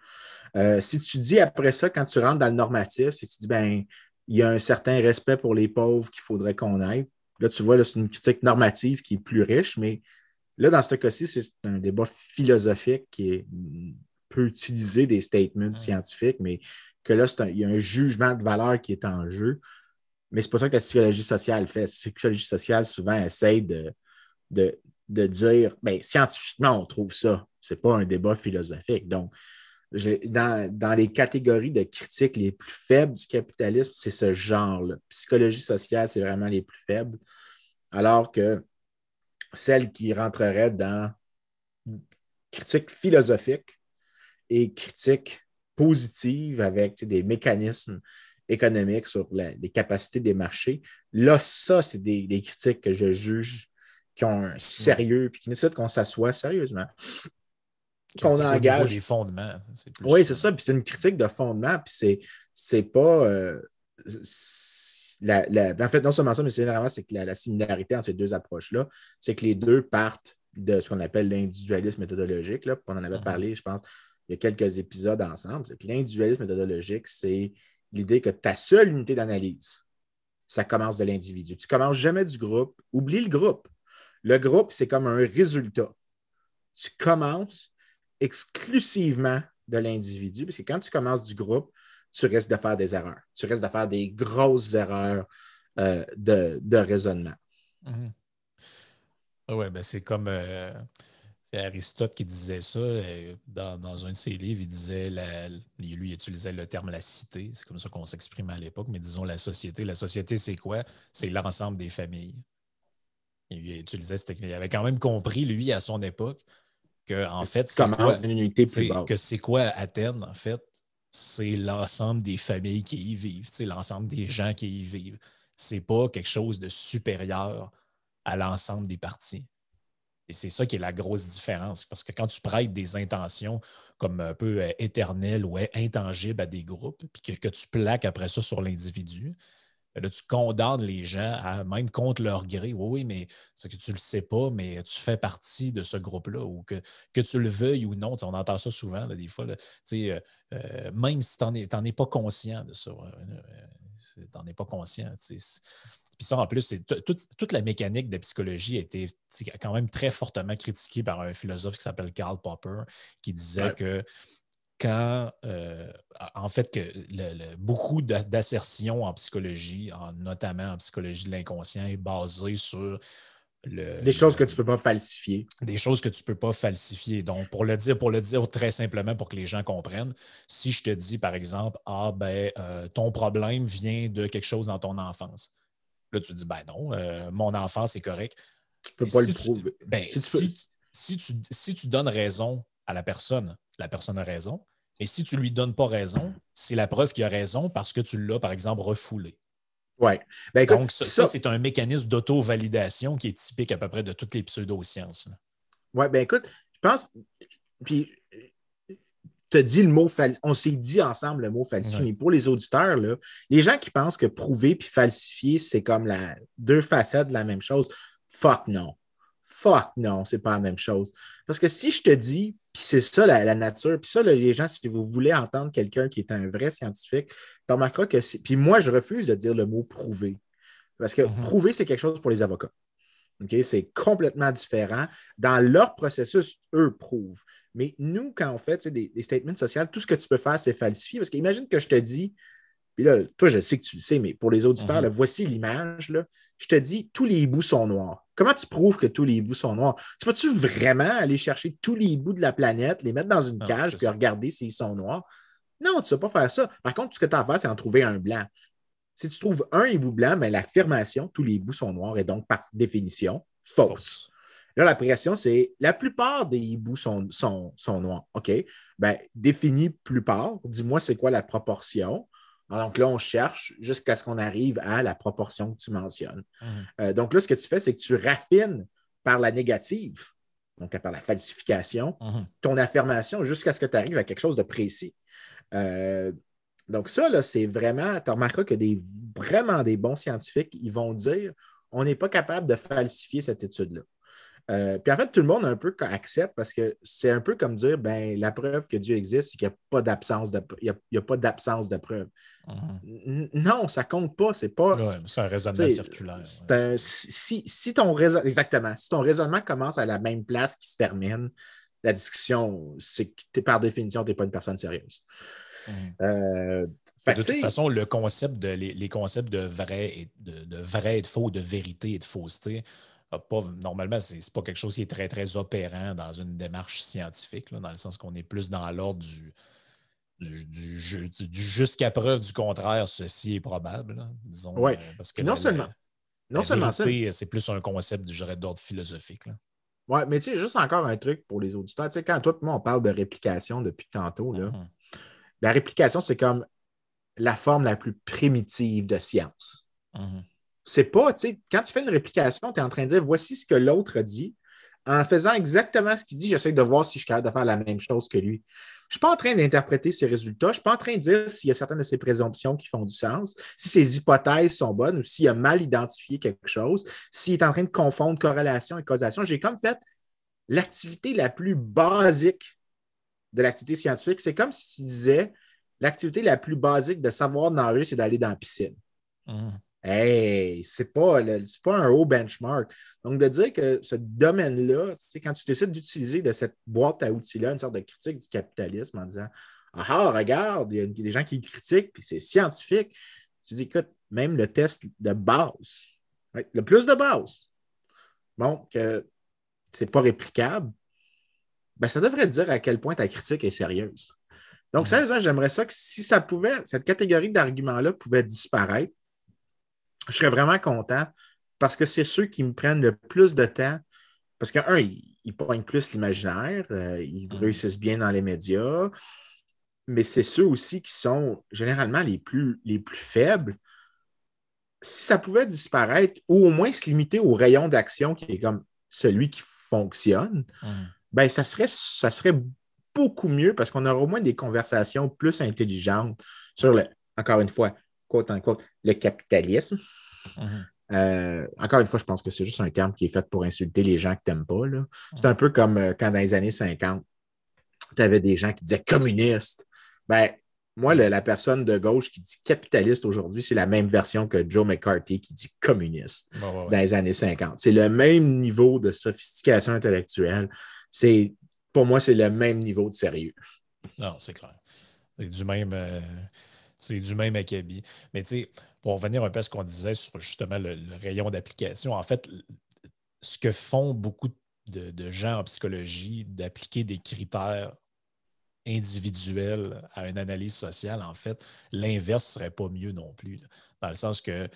Si tu dis après ça, quand tu rentres dans le normatif, si tu dis, ben, il y a un certain respect pour les pauvres qu'il faudrait qu'on ait, là, tu vois, là, c'est une critique normative qui est plus riche, mais là, dans ce cas-ci, c'est un débat philosophique peut utiliser des statements scientifiques, mais que là, il y a un jugement de valeur qui est en jeu. Mais c'est pas ça que la psychologie sociale fait. La psychologie sociale, souvent, essaie de, de dire, ben, scientifiquement, on trouve ça. C'est pas un débat philosophique. Donc, dans les catégories de critiques les plus faibles du capitalisme, c'est ce genre-là. Psychologie sociale, c'est vraiment les plus faibles. Alors que celle qui rentrerait dans critique philosophique et critique positive avec des mécanismes économiques sur les capacités des marchés. Là, ça, c'est des critiques que je juge qui ont un sérieux et qui nécessitent qu'on s'assoie sérieusement. Qu'on critique au niveau engage. des fondements. C'est Oui, plus. c'est ça. Puis c'est une critique de fondement. Puis c'est pas. En fait, non seulement ça, mais c'est généralement c'est que la similarité entre ces deux approches-là, c'est que les deux partent de ce qu'on appelle l'individualisme méthodologique. Là. On en avait parlé, je pense, il y a quelques épisodes ensemble. L'individualisme méthodologique, c'est l'idée que ta seule unité d'analyse, ça commence de l'individu. Tu ne commences jamais du groupe. Oublie le groupe. Le groupe, c'est comme un résultat. Tu commences exclusivement de l'individu, parce que quand tu commences du groupe, tu risques de faire des erreurs. Tu risques de faire des grosses erreurs de raisonnement. Oui, ben c'est comme c'est Aristote qui disait ça dans un de ses livres. Il disait, lui, il utilisait le terme la cité. C'est comme ça qu'on s'exprimait à l'époque, mais disons la société. La société, c'est quoi? C'est l'ensemble des familles. Il utilisait cette technique. Il avait quand même compris, lui, à son époque, que en Tu fait, commences d'une unité plus basse. c'est quoi Athènes, en fait? C'est l'ensemble des familles qui y vivent, c'est l'ensemble des gens qui y vivent. c'est pas quelque chose de supérieur à l'ensemble des parties. Et c'est ça qui est la grosse différence. Parce que quand tu prêtes des intentions comme un peu éternelles ou intangibles à des groupes, puis que tu plaques après ça sur l'individu, là, tu condamnes les gens à, même contre leur gré. Oui, oui, mais c'est que tu ne le sais pas, mais tu fais partie de ce groupe-là, ou que tu le veuilles ou non. On entend ça souvent, là, des fois. Là, même si tu n'en es pas conscient de ça. Tu n'en es pas conscient. Puis ça, en plus, toute la mécanique de psychologie a été quand même très fortement critiquée par un philosophe qui s'appelle Karl Popper, qui disait que quand, en fait, que beaucoup d'assertions en psychologie, notamment en psychologie de l'inconscient, est basée sur des choses que tu ne peux pas falsifier. Des choses que tu ne peux pas falsifier. Donc, pour le dire très simplement pour que les gens comprennent, si je te dis, par exemple, ton problème vient de quelque chose dans ton enfance. Là, tu dis, ben non, mon enfance est correcte. Tu ne peux pas le prouver. Si tu donnes raison à la personne a raison. Et si tu ne lui donnes pas raison, c'est la preuve qu'il a raison parce que tu l'as, par exemple, refoulé. Oui. Donc, ça c'est un mécanisme d'auto-validation qui est typique à peu près de toutes les pseudosciences. Oui, bien écoute, je pense, puis tu as dit le mot on s'est dit ensemble le mot falsifié, mais pour les auditeurs, là, les gens qui pensent que prouver puis falsifier, c'est comme deux facettes de la même chose, fuck non. Fuck non, c'est pas la même chose. Parce que si je te dis, puis c'est ça la nature, puis ça, là, les gens, si vous voulez entendre quelqu'un qui est un vrai scientifique, tu remarqueras que c'est. Puis moi, je refuse de dire le mot prouver. Parce que prouver, c'est quelque chose pour les avocats. Okay? C'est complètement différent. Dans leur processus, eux prouvent. Mais nous, quand on fait des statements sociaux, tout ce que tu peux faire, c'est falsifier. Parce qu'imagine que je te dis, puis là, toi, je sais que tu le sais, mais pour les auditeurs, là, voici l'image. Là. Je te dis, tous les hiboux sont noirs. Comment tu prouves que tous les hiboux sont noirs? Tu vas-tu vraiment aller chercher tous les hiboux de la planète, les mettre dans une cage, puis regarder s'ils sont noirs? Non, tu ne vas pas faire ça. Par contre, tout ce que tu as à faire, c'est en trouver un blanc. Si tu trouves un hibou blanc, mais l'affirmation, tous les hiboux sont noirs, est donc par définition fausse. Là, la pression, c'est la plupart des hiboux sont noirs. OK? Ben, définis plupart. Dis-moi, c'est quoi la proportion? Donc là, on cherche jusqu'à ce qu'on arrive à la proportion que tu mentionnes. Donc là, ce que tu fais, c'est que tu raffines par la négative, donc par la falsification, ton affirmation jusqu'à ce que tu arrives à quelque chose de précis. Donc ça, là, c'est vraiment, tu remarqueras que vraiment des bons scientifiques, ils vont dire, on n'est pas capable de falsifier cette étude-là. Puis en fait, tout le monde un peu accepte parce que c'est un peu comme dire, ben, la preuve que Dieu existe, c'est qu'il n'y a pas d'absence de preuve. Non, ça ne compte pas. C'est pas. Ouais, c'est un raisonnement circulaire. Si ton raisonnement commence à la même place qu'il se termine, la discussion, c'est que par définition, tu n'es pas une personne sérieuse. De toute façon, les concepts de vrai et de faux, de vérité et de fausseté, normalement, ce n'est pas quelque chose qui est très, très opérant dans une démarche scientifique, là, dans le sens qu'on est plus dans l'ordre du jusqu'à preuve du contraire, ceci est probable, là, disons. Oui, parce que non seulement vérité, c'est plus un concept, je dirais, d'ordre philosophique. Oui, mais tu sais, juste encore un truc pour les auditeurs. Tu sais, quand toi et moi, on parle de réplication depuis tantôt, là, la réplication, c'est comme la forme la plus primitive de science. C'est pas, tu sais, quand tu fais une réplication, tu es en train de dire voici ce que l'autre a dit. En faisant exactement ce qu'il dit, j'essaie de voir si je suis capable de faire la même chose que lui. Je ne suis pas en train d'interpréter ses résultats. Je ne suis pas en train de dire s'il y a certaines de ses présomptions qui font du sens, si ses hypothèses sont bonnes ou s'il a mal identifié quelque chose, s'il est en train de confondre corrélation et causation. J'ai comme fait l'activité la plus basique de l'activité scientifique. C'est comme si tu disais l'activité la plus basique de savoir nager, c'est d'aller dans la piscine. Hey, c'est pas un haut benchmark. Donc, de dire que ce domaine-là, tu sais, quand tu décides d'utiliser de cette boîte à outils-là une sorte de critique du capitalisme en disant ah, regarde, il y a des gens qui critiquent, puis c'est scientifique. Tu dis, écoute, même le test de base, le plus de base, bon, que c'est pas réplicable, ben, ça devrait te dire à quel point ta critique est sérieuse. Donc, sérieusement, j'aimerais ça que si ça pouvait, cette catégorie d'arguments-là pouvait disparaître, je serais vraiment content parce que c'est ceux qui me prennent le plus de temps. Parce qu'un, ils poignent plus l'imaginaire, ils réussissent bien dans les médias, mais c'est ceux aussi qui sont généralement les plus faibles si ça pouvait disparaître ou au moins se limiter au rayon d'action qui est comme celui qui fonctionne, ben ça serait beaucoup mieux parce qu'on aura au moins des conversations plus intelligentes sur encore une fois, quote unquote, le capitalisme. Encore une fois, je pense que c'est juste un terme qui est fait pour insulter les gens que tu n'aimes pas. Là. C'est un peu comme quand dans les années 50, tu avais des gens qui disaient communiste. Ben, moi, la personne de gauche qui dit capitaliste aujourd'hui, c'est la même version que Joe McCarthy qui dit communiste dans les années 50. C'est le même niveau de sophistication intellectuelle. Pour moi, c'est le même niveau de sérieux. Non, c'est clair. C'est du même acabit. Mais tu sais, pour revenir un peu à ce qu'on disait sur justement le rayon d'application, en fait, ce que font beaucoup de gens en psychologie, d'appliquer des critères individuels à une analyse sociale, en fait, l'inverse ne serait pas mieux non plus. Là. Dans le sens que,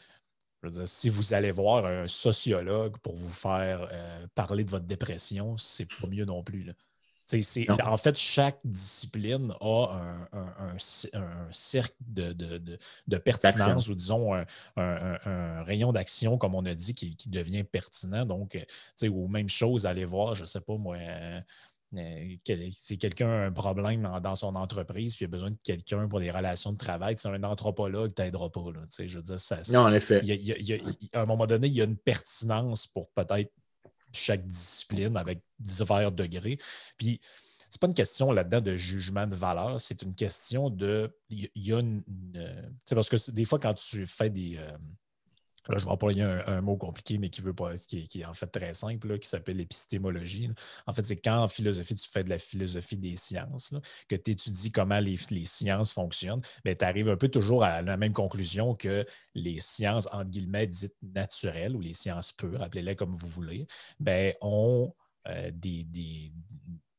je veux dire, si vous allez voir un sociologue pour vous faire parler de votre dépression, c'est pas mieux non plus. Là. En fait, chaque discipline a un cercle de pertinence ou disons un rayon d'action, comme on a dit, qui devient pertinent. Donc, ou même chose, aller voir, je ne sais pas moi, si quelqu'un a un problème dans son entreprise puis il a besoin de quelqu'un pour des relations de travail, c'est un anthropologue ne t'aidera pas. Là, je veux dire, non, en effet. à un moment donné, il y a une pertinence pour peut-être chaque discipline avec divers degrés. Puis, c'est pas une question là-dedans de jugement de valeur, c'est une question de. Il y a parce que des fois, quand tu fais des. Là, je vais employer un mot compliqué, mais qui est en fait très simple, là, qui s'appelle l'épistémologie. Là. En fait, c'est quand en philosophie, tu fais de la philosophie des sciences, là, que tu étudies comment les sciences fonctionnent, tu arrives un peu toujours à la même conclusion que les sciences, entre guillemets, dites naturelles, ou les sciences pures, appelez-les comme vous voulez, ont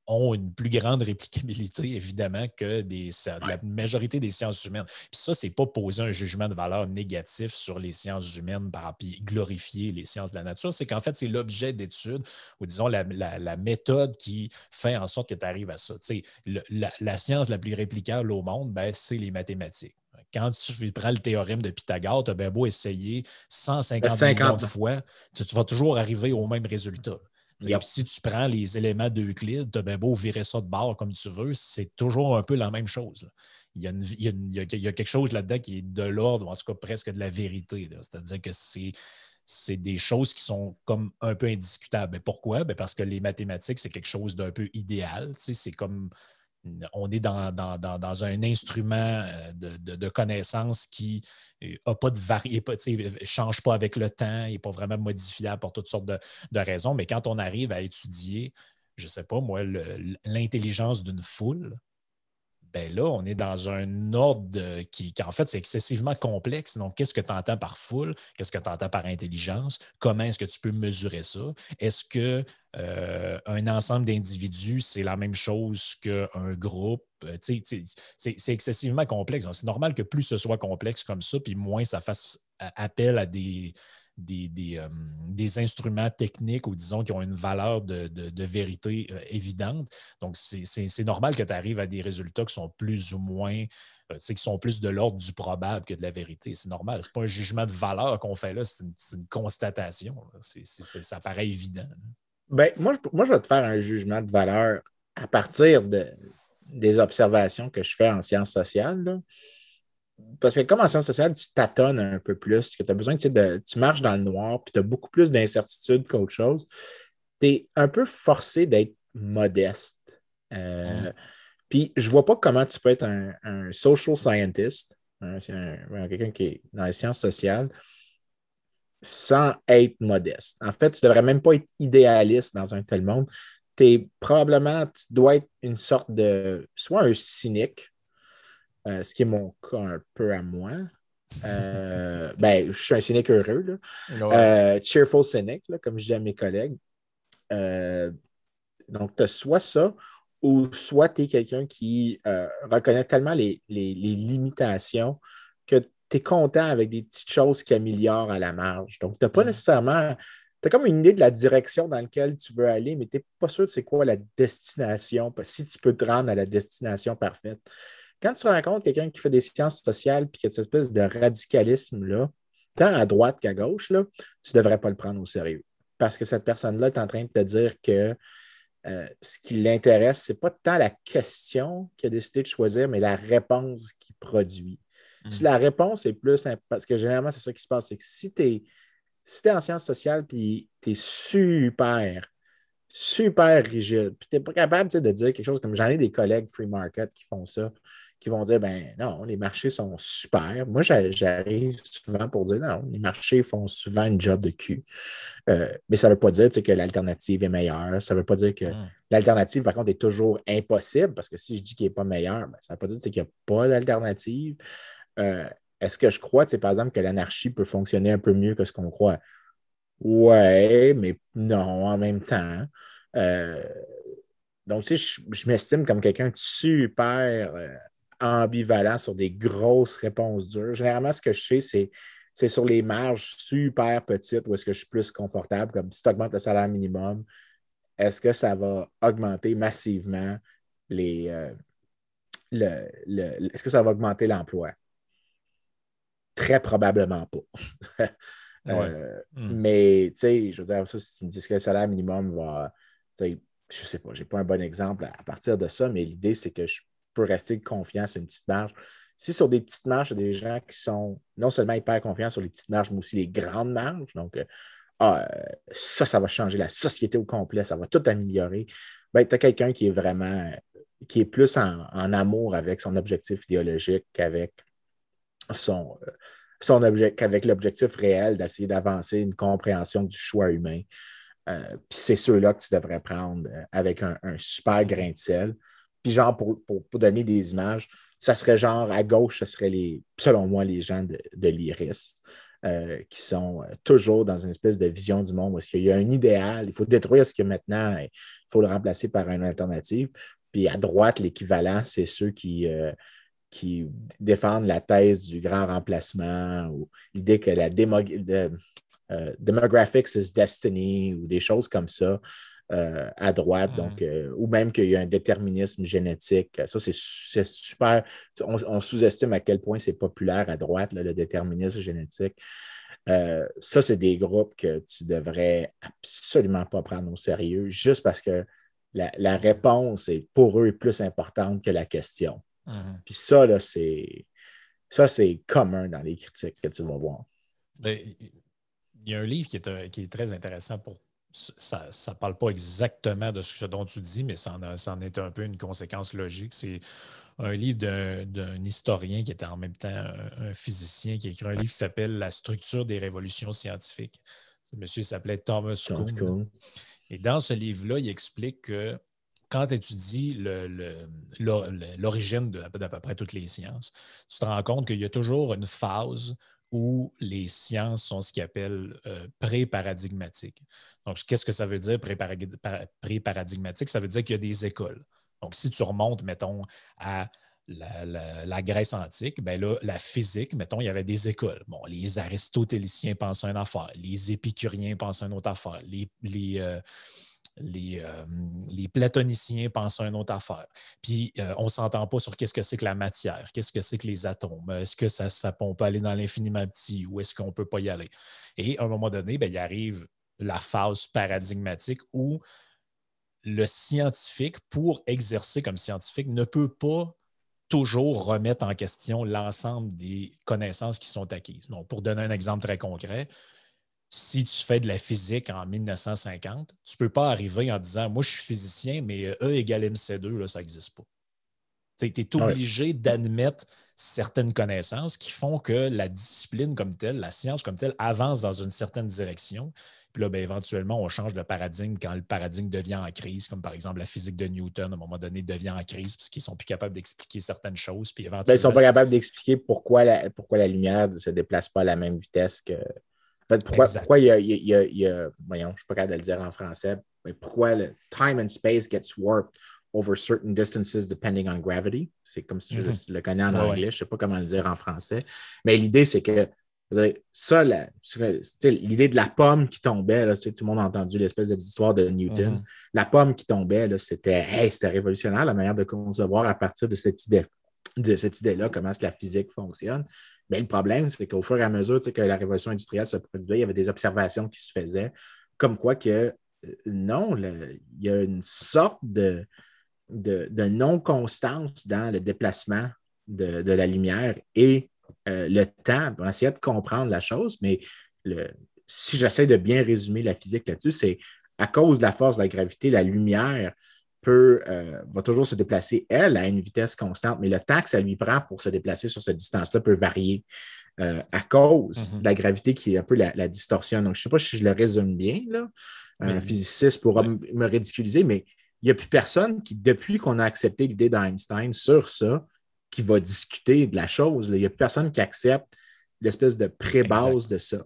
ont une plus grande réplicabilité, évidemment, que la majorité des sciences humaines. Puis ça, c'est pas poser un jugement de valeur négatif sur les sciences humaines, puis glorifier les sciences de la nature. C'est qu'en fait, c'est l'objet d'étude, ou disons la méthode qui fait en sorte que tu arrives à ça. La science la plus réplicable au monde, c'est les mathématiques. Quand tu prends le théorème de Pythagore, tu as bien beau essayer 150 millions de fois, tu vas toujours arriver au même résultat. Yep. Si tu prends les éléments d'Euclide, tu as bien beau virer ça de bord comme tu veux, c'est toujours un peu la même chose. Là. Il y a quelque chose là-dedans qui est de l'ordre, ou en tout cas presque de la vérité. C'est-à-dire que c'est des choses qui sont comme un peu indiscutables. Mais pourquoi? Parce que les mathématiques, c'est quelque chose d'un peu idéal. C'est comme on est dans un instrument de connaissance qui n'a pas de change pas avec le temps, il n'est pas vraiment modifiable pour toutes sortes de raisons. Mais quand on arrive à étudier, je ne sais pas moi, l'intelligence d'une foule, là, on est dans un ordre qui en fait, c'est excessivement complexe. Donc, qu'est-ce que tu entends par foule? Qu'est-ce que tu entends par intelligence? Comment est-ce que tu peux mesurer ça? Est-ce que un ensemble d'individus, c'est la même chose qu'un groupe? C'est excessivement complexe. Donc, c'est normal que plus ce soit complexe comme ça, puis moins ça fasse appel à des instruments techniques ou disons qui ont une valeur de vérité évidente. Donc, c'est normal que tu arrives à des résultats qui sont plus ou moins, qui sont plus de l'ordre du probable que de la vérité. C'est normal. Ce n'est pas un jugement de valeur qu'on fait là, c'est une constatation. Ça paraît évident. Moi, je vais te faire un jugement de valeur à partir des observations que je fais en sciences sociales. Là. Parce que comme en sciences sociales, tu tâtonnes un peu plus, que tu as besoin tu marches dans le noir, puis tu as beaucoup plus d'incertitude qu'autre chose. Tu es un peu forcé d'être modeste. Puis je vois pas comment tu peux être un social scientist, quelqu'un qui est dans les sciences sociales, sans être modeste. En fait, tu ne devrais même pas être idéaliste dans un tel monde. Tu dois être une sorte de, soit un cynique, ce qui est mon cas un peu à moi. Je suis un cynique heureux, là. Ouais. Cheerful cynic, là, comme je dis à mes collègues. Donc, tu as soit ça, ou soit tu es quelqu'un qui reconnaît tellement les limitations que tu es content avec des petites choses qui améliorent à la marge. Donc, tu n'as pas nécessairement. Tu as comme une idée de la direction dans laquelle tu veux aller, mais tu n'es pas sûr de c'est quoi la destination, si tu peux te rendre à la destination parfaite. Quand tu rencontres quelqu'un qui fait des sciences sociales et qui a cette espèce de radicalisme-là, tant à droite qu'à gauche, là, tu ne devrais pas le prendre au sérieux. Parce que cette personne-là est en train de te dire que ce qui l'intéresse, ce n'est pas tant la question qu'il a décidé de choisir, mais la réponse qu'il produit. Si la réponse est plus... Parce que généralement, c'est ça qui se passe, c'est que si tu es en sciences sociales puis tu es super, super rigide, puis tu n'es pas capable de dire quelque chose comme j'en ai des collègues free market qui font ça, qui vont dire ben non, les marchés sont super. Moi, j'arrive souvent pour dire non, les marchés font souvent une job de cul. Mais ça ne veut pas dire que l'alternative est meilleure. Ça ne veut pas dire que l'alternative, par contre, est toujours impossible, parce que si je dis qu'il n'est pas meilleur, ben, ça ne veut pas dire qu'il n'y a pas d'alternative. Est-ce que je crois, par exemple, que l'anarchie peut fonctionner un peu mieux que ce qu'on croit? Ouais, mais non, en même temps. Euh, donc, je m'estime comme quelqu'un de super ambivalent sur des grosses réponses dures. Généralement, ce que je sais, c'est sur les marges super petites où est-ce que je suis plus confortable, comme si tu augmentes le salaire minimum, est-ce que ça va augmenter massivement est-ce que ça va augmenter l'emploi? Très probablement pas. Ouais. Mais, tu sais, je veux dire, ça, si tu me dis que le salaire minimum va, tu sais, je sais pas, j'ai pas un bon exemple à partir de ça, mais l'idée, c'est que je peux rester confiant sur une petite marge. Si sur des petites marges, il y a des gens qui sont non seulement hyper confiants sur les petites marges, mais aussi les grandes marges, donc, ça va changer la société au complet, ça va tout améliorer. Ben, tu as quelqu'un qui est vraiment, qui est plus en amour avec son objectif idéologique qu'avec son, qu'avec l'objectif réel d'essayer d'avancer une compréhension du choix humain. Puis c'est ceux-là que tu devrais prendre avec un super grain de sel. Puis genre, pour donner des images, ça serait genre, à gauche, ce serait selon moi, les gens de l'IRIS, qui sont toujours dans une espèce de vision du monde où est-ce qu'il y a un idéal, il faut détruire ce qu'il y a maintenant, il faut le remplacer par une alternative. Puis à droite, l'équivalent, c'est ceux qui défendent la thèse du grand remplacement ou l'idée que la demographics is destiny ou des choses comme ça à droite, donc, ou même qu'il y a un déterminisme génétique. Ça, c'est super. On sous-estime à quel point c'est populaire à droite, là, le déterminisme génétique. Ça, c'est des groupes que tu devrais absolument pas prendre au sérieux, juste parce que la réponse est pour eux plus importante que la question. Puis ça, là, c'est commun dans les critiques que tu vas voir. Ben, il y a un livre qui est très intéressant pour ça ne parle pas exactement de ce dont tu dis, mais ça en est un peu une conséquence logique. C'est un livre d'un historien qui était en même temps un physicien qui a écrit un livre qui s'appelle La structure des révolutions scientifiques. Ce monsieur s'appelait Thomas Kuhn. Et dans ce livre-là, il explique que quand tu étudies l'origine d'à peu près toutes les sciences, tu te rends compte qu'il y a toujours une phase où les sciences sont ce qu'ils appellent pré-paradigmatiques. Donc, qu'est-ce que ça veut dire pré-paradigmatique? Ça veut dire qu'il y a des écoles. Donc, si tu remontes, mettons, à la Grèce antique, ben là, la physique, mettons, il y avait des écoles. Bon, les aristotéliciens pensaient une affaire, les épicuriens pensaient une autre affaire, les platoniciens pensent à une autre affaire. Puis, on ne s'entend pas sur qu'est-ce que c'est que la matière, qu'est-ce que c'est que les atomes, est-ce que on peut aller dans l'infiniment petit ou est-ce qu'on ne peut pas y aller? Et à un moment donné, ben, il arrive la phase paradigmatique où le scientifique, pour exercer comme scientifique, ne peut pas toujours remettre en question l'ensemble des connaissances qui sont acquises. Donc, pour donner un exemple très concret, si tu fais de la physique en 1950, tu ne peux pas arriver en disant « Moi, je suis physicien, mais E égale MC2, là, ça n'existe pas. » Tu es obligé d'admettre certaines connaissances qui font que la discipline comme telle, la science comme telle, avance dans une certaine direction. Puis là, ben, éventuellement, on change de paradigme quand le paradigme devient en crise, comme par exemple la physique de Newton, à un moment donné, devient en crise parce qu'ils ne sont plus capables d'expliquer certaines choses. Puis éventuellement, ils ne sont pas capables d'expliquer pourquoi la lumière ne se déplace pas à la même vitesse que. En fait, pourquoi il y a, voyons, je ne suis pas capable de le dire en français, mais pourquoi le time and space gets warped over certain distances depending on gravity. C'est comme si je le connais en anglais, je ne sais pas comment le dire en français. Mais l'idée, c'est que ça, l'idée de la pomme qui tombait, là, tout le monde a entendu l'espèce d'histoire de Newton. La pomme qui tombait, là, c'était révolutionnaire la manière de concevoir à partir de cette idée-là, comment est-ce que la physique fonctionne. Mais le problème, c'est qu'au fur et à mesure que la révolution industrielle se produisait, il y avait des observations qui se faisaient, comme quoi que non, il y a une sorte de non-constance dans le déplacement de la lumière et le temps. On essayait de comprendre la chose, mais le, si j'essaie de bien résumer la physique là-dessus, c'est à cause de la force de la gravité, la lumière va toujours se déplacer, elle, à une vitesse constante, mais le temps que ça lui prend pour se déplacer sur cette distance-là peut varier à cause de la gravité qui est un peu la distorsion. Donc, je ne sais pas si je le résume bien, là. Un physiciste pourra me ridiculiser, mais il n'y a plus personne qui, depuis qu'on a accepté l'idée d'Einstein sur ça, qui va discuter de la chose. Là. Il n'y a plus personne qui accepte l'espèce de pré-base de ça.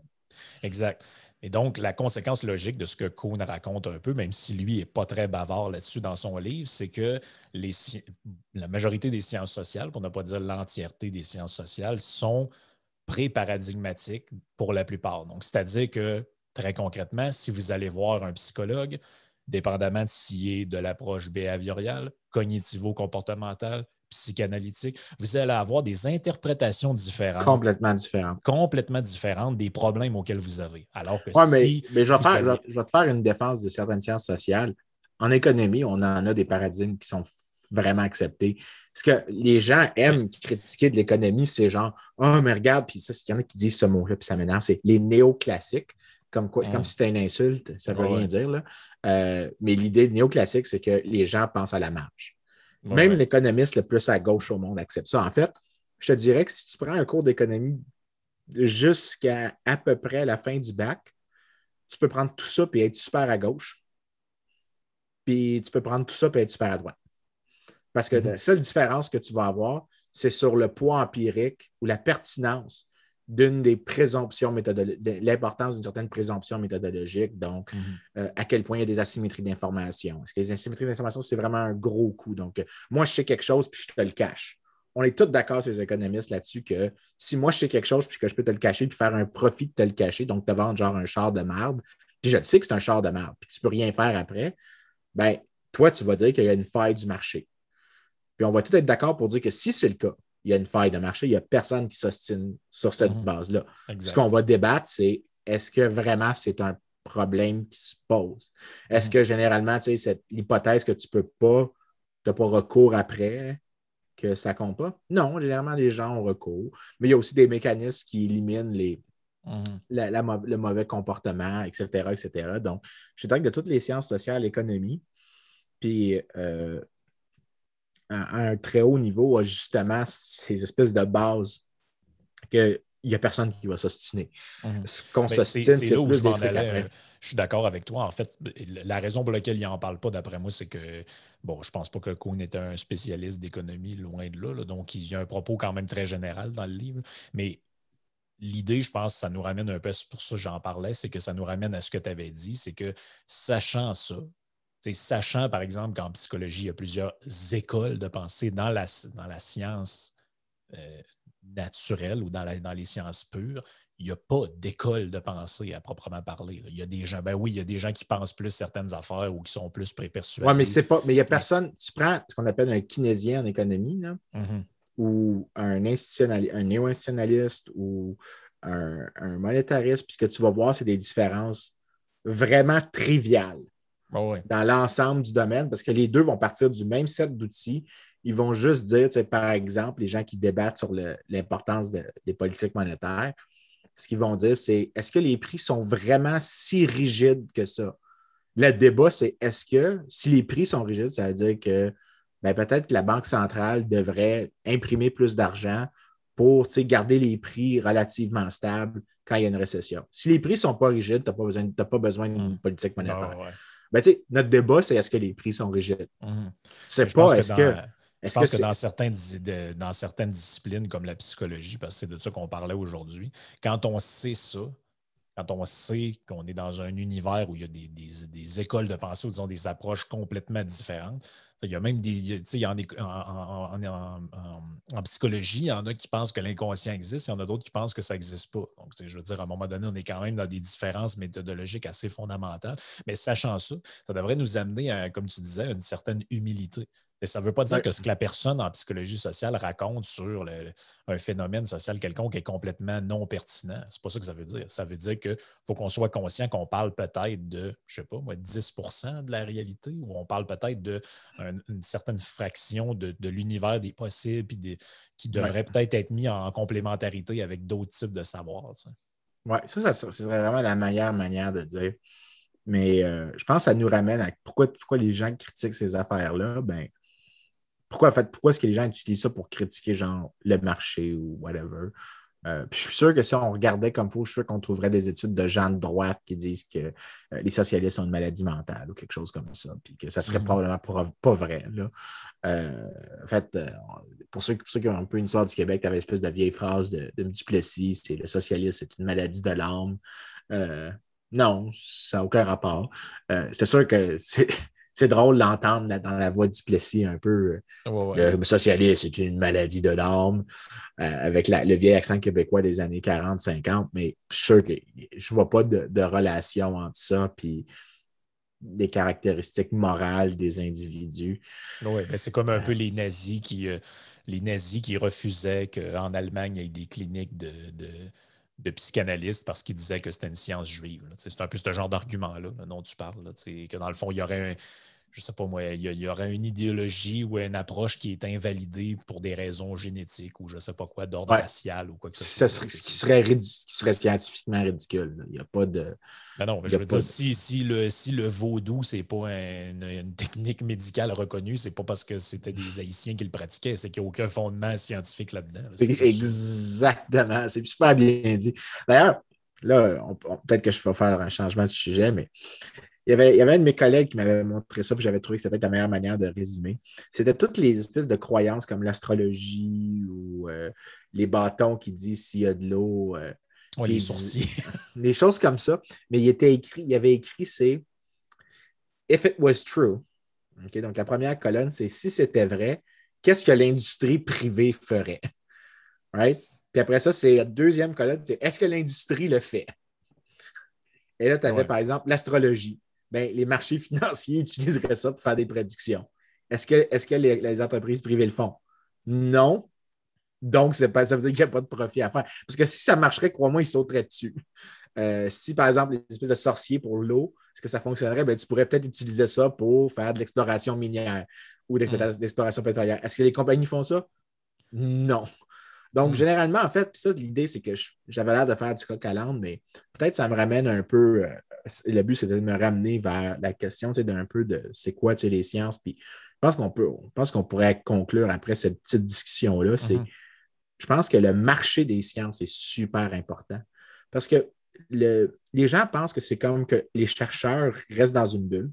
Exact. Et donc, la conséquence logique de ce que Kuhn raconte un peu, même si lui n'est pas très bavard là-dessus dans son livre, c'est que la majorité des sciences sociales, pour ne pas dire l'entièreté des sciences sociales, sont pré-paradigmatiques pour la plupart. Donc, c'est-à-dire que, très concrètement, si vous allez voir un psychologue, dépendamment de s'il est de l'approche behaviorale, cognitivo-comportementale, psychanalytique, vous allez avoir des interprétations différentes. Complètement différentes des problèmes auxquels vous avez. Alors que mais je vais te faire une défense de certaines sciences sociales. En économie, on en a des paradigmes qui sont vraiment acceptés. Ce que les gens aiment critiquer de l'économie, c'est genre, oh, mais regarde, puis ça, il y en a qui disent ce mot-là, puis ça m'énerve, c'est les néoclassiques. Comme si c'était une insulte, ça ne veut rien dire. Là. Mais l'idée néoclassique, c'est que les gens pensent à la marge. Même l'économiste le plus à gauche au monde accepte ça. En fait, je te dirais que si tu prends un cours d'économie jusqu'à à peu près la fin du bac, tu peux prendre tout ça et être super à gauche. Puis tu peux prendre tout ça et être super à droite. Parce que la seule différence que tu vas avoir, c'est sur le poids empirique ou la pertinence d'une des présomptions méthodologiques, l'importance d'une certaine présomption méthodologique, donc à quel point il y a des asymétries d'information. Est-ce que les asymétries d'information, c'est vraiment un gros coup? Donc, moi, je sais quelque chose, puis je te le cache. On est tous d'accord, ces économistes, là-dessus, que si moi, je sais quelque chose, puis que je peux te le cacher, puis faire un profit de te le cacher, donc te vendre genre un char de merde, puis je le sais que c'est un char de merde, puis tu ne peux rien faire après, ben toi, tu vas dire qu'il y a une faille du marché. Puis on va tous être d'accord pour dire que si c'est le cas, il y a une faille de marché, il n'y a personne qui s'ostine sur cette base-là. Ce qu'on va débattre, c'est est-ce que vraiment c'est un problème qui se pose? Est-ce que généralement, tu sais, l'hypothèse que tu n'as pas recours après, que ça ne compte pas? Non, généralement, les gens ont recours. Mais il y a aussi des mécanismes qui éliminent le mauvais comportement, etc., etc. Donc, je dirais que de toutes les sciences sociales, l'économie, puis à un très haut niveau, a justement ces espèces de bases qu'il n'y a personne qui va s'ostiner. Ce qu'on s'ostine, c'est plus des trucs après. Je suis d'accord avec toi. En fait, la raison pour laquelle il n'en parle pas, d'après moi, c'est que, bon, je ne pense pas que Kuhn est un spécialiste d'économie, loin de là, donc il y a un propos quand même très général dans le livre. Mais l'idée, je pense, ça nous ramène un peu, c'est pour ça que j'en parlais, c'est que ça nous ramène à ce que tu avais dit, c'est que sachant ça, sachant, par exemple, qu'en psychologie, il y a plusieurs écoles de pensée dans la science naturelle ou dans les sciences pures, il n'y a pas d'école de pensée à proprement parler. Là. Il y a des gens, ben oui, il y a des gens qui pensent plus certaines affaires ou qui sont plus prépersuadés. Oui, mais il n'y a personne. Tu prends ce qu'on appelle un kinesien en économie, là, ou un néo-institutionnaliste ou un monétariste, puis ce que tu vas voir, c'est des différences vraiment triviales dans l'ensemble du domaine, parce que les deux vont partir du même set d'outils. Ils vont juste dire, par exemple, les gens qui débattent sur l'importance des politiques monétaires, ce qu'ils vont dire, c'est est-ce que les prix sont vraiment si rigides que ça? Le débat, c'est est-ce que si les prix sont rigides, ça veut dire que peut-être que la Banque centrale devrait imprimer plus d'argent pour garder les prix relativement stables quand il y a une récession. Si les prix ne sont pas rigides, tu n'as pas besoin d'une politique monétaire. Notre débat, c'est est-ce que les prix sont rigides? C'est pas est-ce que. Je pense que dans certaines disciplines comme la psychologie, parce que c'est de ça qu'on parlait aujourd'hui, quand on sait ça, quand on sait qu'on est dans un univers où il y a des écoles de pensée ou disons des approches complètement différentes, il y a même en psychologie, il y en a qui pensent que l'inconscient existe, il y en a d'autres qui pensent que ça n'existe pas. Donc, je veux dire, à un moment donné, on est quand même dans des différences méthodologiques assez fondamentales. Mais sachant ça, ça devrait nous amener à, comme tu disais, à une certaine humilité. Et ça ne veut pas dire Ouais. que ce que la personne en psychologie sociale raconte sur un phénomène social quelconque est complètement non pertinent. C'est pas ça que ça veut dire. Ça veut dire qu'il faut qu'on soit conscient qu'on parle peut-être de, je ne sais pas, moi, 10% de la réalité, ou on parle peut-être d'une certaine fraction de l'univers des possibles puis qui Ouais. devrait peut-être être mis en complémentarité avec d'autres types de savoirs. Ouais, ça serait vraiment la meilleure manière de dire. Mais je pense que ça nous ramène à pourquoi les gens critiquent ces affaires-là. Ben, pourquoi est-ce que les gens utilisent ça pour critiquer genre le marché ou whatever? Puis je suis sûr que si on regardait comme il faut, je suis sûr qu'on trouverait des études de gens de droite qui disent que les socialistes ont une maladie mentale ou quelque chose comme ça, puis que ça serait probablement pas vrai. Là. En fait, pour ceux qui ont un peu une histoire du Québec, tu avais une espèce de vieille phrase de Duplessis, c'est le socialisme, c'est une maladie de l'âme. Non, ça n'a aucun rapport. C'est sûr que c'est drôle d'entendre dans la voix de Duplessis un peu le socialisme, c'est une maladie de l'âme, avec le vieil accent québécois des années 40-50, mais je suis sûr que je ne vois pas de relation entre ça et des caractéristiques morales des individus. Oui, ben c'est comme un peu les nazis qui refusaient qu'en Allemagne, il y ait des cliniques de psychanalystes parce qu'ils disaient que c'était une science juive. C'est un peu ce genre d'argument-là dont tu parles. Là, que dans le fond, il y aurait je sais pas moi, il y aurait une idéologie ou une approche qui est invalidée pour des raisons génétiques ou je sais pas quoi, d'ordre Ouais. racial ou quoi que ce Ça soit. ce qui serait scientifiquement ridicule. Là. Il n'y a pas de. Ben non, mais je veux dire, si le vaudou, c'est pas une technique médicale reconnue, c'est pas parce que c'était des Haïtiens qui le pratiquaient, c'est qu'il n'y a aucun fondement scientifique là-dedans. Là. Exactement. C'est super bien dit. D'ailleurs, là, peut-être que je vais faire un changement de sujet, mais il y avait un de mes collègues qui m'avait montré ça, puis j'avais trouvé que c'était peut-être la meilleure manière de résumer. C'était toutes les espèces de croyances comme l'astrologie ou les bâtons qui disent s'il y a de l'eau, Les sourciers. des choses comme ça. Mais il avait écrit, c'est If it was true. Okay? Donc, la première colonne, c'est si c'était vrai, qu'est-ce que l'industrie privée ferait? Right? Puis après ça, c'est la deuxième colonne, c'est est-ce que l'industrie le fait? Et là, tu avais, par exemple, l'astrologie. Ben, les marchés financiers utiliseraient ça pour faire des prédictions. Est-ce que les entreprises privées le font? Non. Donc, ça veut dire qu'il n'y a pas de profit à faire. Parce que si ça marcherait, crois-moi, ils sauteraient dessus. Si, par exemple, les espèces de sorciers pour l'eau, est-ce que ça fonctionnerait? Ben, tu pourrais peut-être utiliser ça pour faire de l'exploration minière ou de l'exploration pétrolière. Est-ce que les compagnies font ça? Non. Donc, généralement, en fait, ça, l'idée, c'est que j'avais l'air de faire du coq à l'âne, mais peut-être ça me ramène un peu. Le but, c'est de me ramener vers la question d'un peu de c'est quoi les sciences. Puis je pense qu'on pourrait conclure après cette petite discussion-là. Je pense que le marché des sciences est super important. Parce que les gens pensent que c'est comme que les chercheurs restent dans une bulle.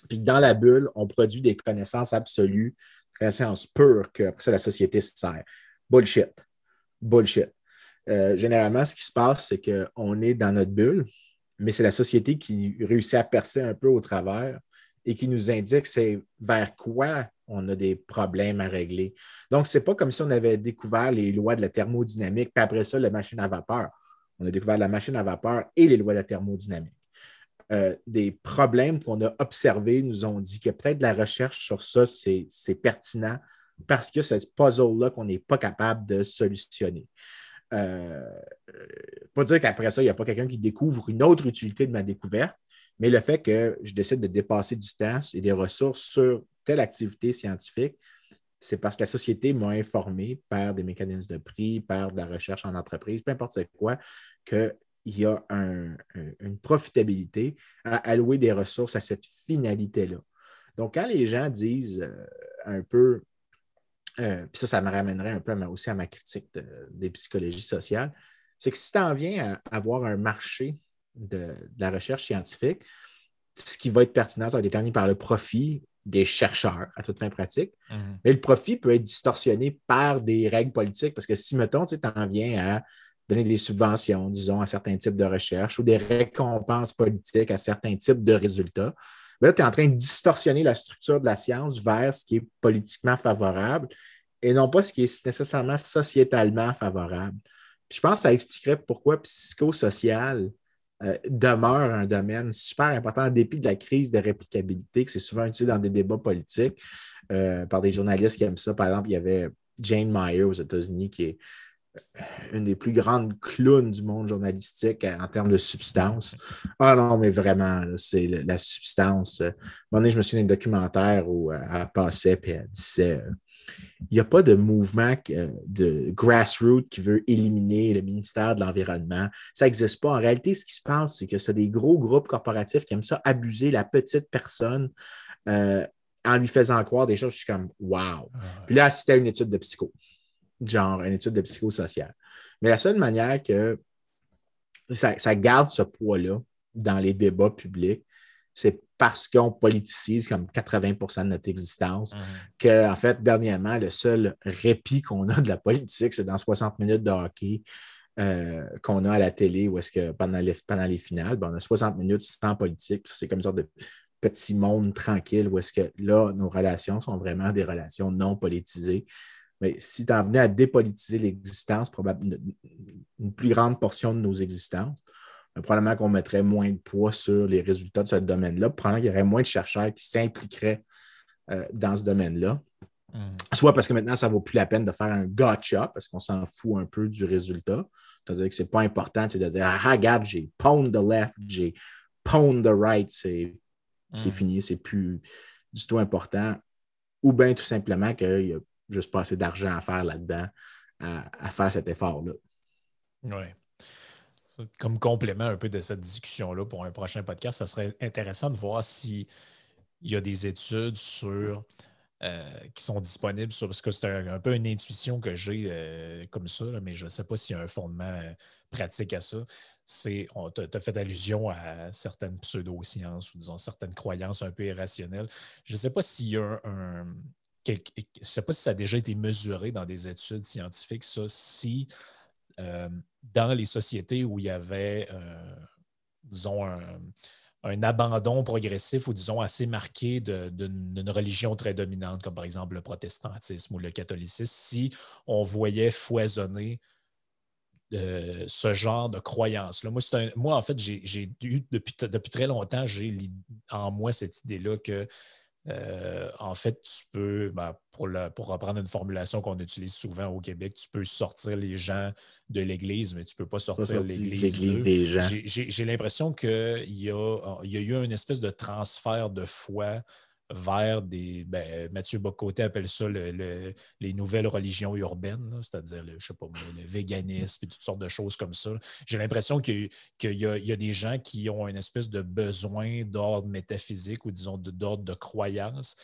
Puis que dans la bulle, on produit des connaissances absolues, des connaissances pures, que après ça, la société se sert. Bullshit. Bullshit. Généralement, ce qui se passe, c'est qu'on est dans notre bulle, mais c'est la société qui réussit à percer un peu au travers et qui nous indique c'est vers quoi on a des problèmes à régler. Donc, ce n'est pas comme si on avait découvert les lois de la thermodynamique, puis après ça, la machine à vapeur. On a découvert la machine à vapeur et les lois de la thermodynamique. Des problèmes qu'on a observés nous ont dit que peut-être la recherche sur ça, c'est pertinent parce que c'est ce puzzle-là qu'on n'est pas capable de solutionner. Pas dire qu'après ça, il n'y a pas quelqu'un qui découvre une autre utilité de ma découverte, mais le fait que je décide de dépasser du temps et des ressources sur telle activité scientifique, c'est parce que la société m'a informé par des mécanismes de prix, par de la recherche en entreprise, peu importe c'est quoi, qu'il y a une profitabilité à allouer des ressources à cette finalité-là. Donc, quand les gens disent un peu, puis ça me ramènerait un peu aussi à ma critique des psychologies sociales, c'est que si tu en viens à avoir un marché de la recherche scientifique, ce qui va être pertinent, ça va être déterminé par le profit des chercheurs à toute fin pratique. Mais le profit peut être distorsionné par des règles politiques parce que si, mettons, tu en viens à donner des subventions, disons, à certains types de recherches ou des récompenses politiques à certains types de résultats, bien là, tu es en train de distorsionner la structure de la science vers ce qui est politiquement favorable et non pas ce qui est nécessairement sociétalement favorable. Puis je pense que ça expliquerait pourquoi psychosocial demeure un domaine super important en dépit de la crise de réplicabilité, que c'est souvent utilisé dans des débats politiques. par des journalistes qui aiment ça. Par exemple, il y avait Jane Meyer aux États-Unis, qui est une des plus grandes clowns du monde journalistique en termes de substance. Ah non, mais vraiment, là, c'est la substance. À un moment donné, je me souviens d'un documentaire où elle passait et elle disait il n'y a pas de mouvement de grassroots qui veut éliminer le ministère de l'Environnement. Ça n'existe pas. En réalité, ce qui se passe, c'est que c'est des gros groupes corporatifs qui aiment ça abuser la petite personne euh, en lui faisant croire des choses. Je suis comme, wow. Puis là, c'était une étude de psycho, genre une étude de psychosocial. Mais la seule manière que ça garde ce poids-là dans les débats publics, c'est parce qu'on politicise comme 80% de notre existence, que, en fait, dernièrement, le seul répit qu'on a de la politique, c'est dans 60 minutes de hockey qu'on a à la télé, où est-ce que pendant les finales, ben, on a 60 minutes sans politique. C'est comme une sorte de petit monde tranquille, où est-ce que là, nos relations sont vraiment des relations non politisées. Mais si tu en venais à dépolitiser l'existence, probablement une plus grande portion de nos existences, probablement qu'on mettrait moins de poids sur les résultats de ce domaine-là. Probablement qu'il y aurait moins de chercheurs qui s'impliqueraient dans ce domaine-là. Soit parce que maintenant, ça ne vaut plus la peine de faire un gotcha, parce qu'on s'en fout un peu du résultat. C'est-à-dire que ce n'est pas important de dire ah, regarde, j'ai pwned the left, j'ai pwned the right, c'est fini, c'est plus du tout important. Ou bien tout simplement qu'il y a juste pas assez d'argent à faire là-dedans, à faire cet effort-là. Oui. Comme complément un peu de cette discussion-là pour un prochain podcast, ça serait intéressant de voir s'il y a des études qui sont disponibles sur, parce que c'est un peu une intuition que j'ai comme ça, là, mais je ne sais pas s'il y a un fondement pratique à ça. Tu as fait allusion à certaines pseudo-sciences ou disons certaines croyances un peu irrationnelles. Je ne sais pas s'il y a je ne sais pas si ça a déjà été mesuré dans des études scientifiques, ça, si dans les sociétés où il y avait, disons, un abandon progressif ou, disons, assez marqué d'une religion très dominante, comme par exemple le protestantisme ou le catholicisme, si on voyait foisonner ce genre de croyances-là. Moi, en fait, j'ai eu, depuis très longtemps, j'ai en moi cette idée-là que en fait, tu peux, pour reprendre une formulation qu'on utilise souvent au Québec, tu peux sortir les gens de l'Église, mais tu ne peux pas sortir l'Église d'eux. Des gens. J'ai l'impression qu'il y a eu une espèce de transfert de foi vers Mathieu Bock-Côté appelle ça les nouvelles religions urbaines, c'est-à-dire, je ne sais pas, le véganisme et toutes sortes de choses comme ça. J'ai l'impression qu'il y a des gens qui ont une espèce de besoin d'ordre métaphysique ou, disons, d'ordre de croyance.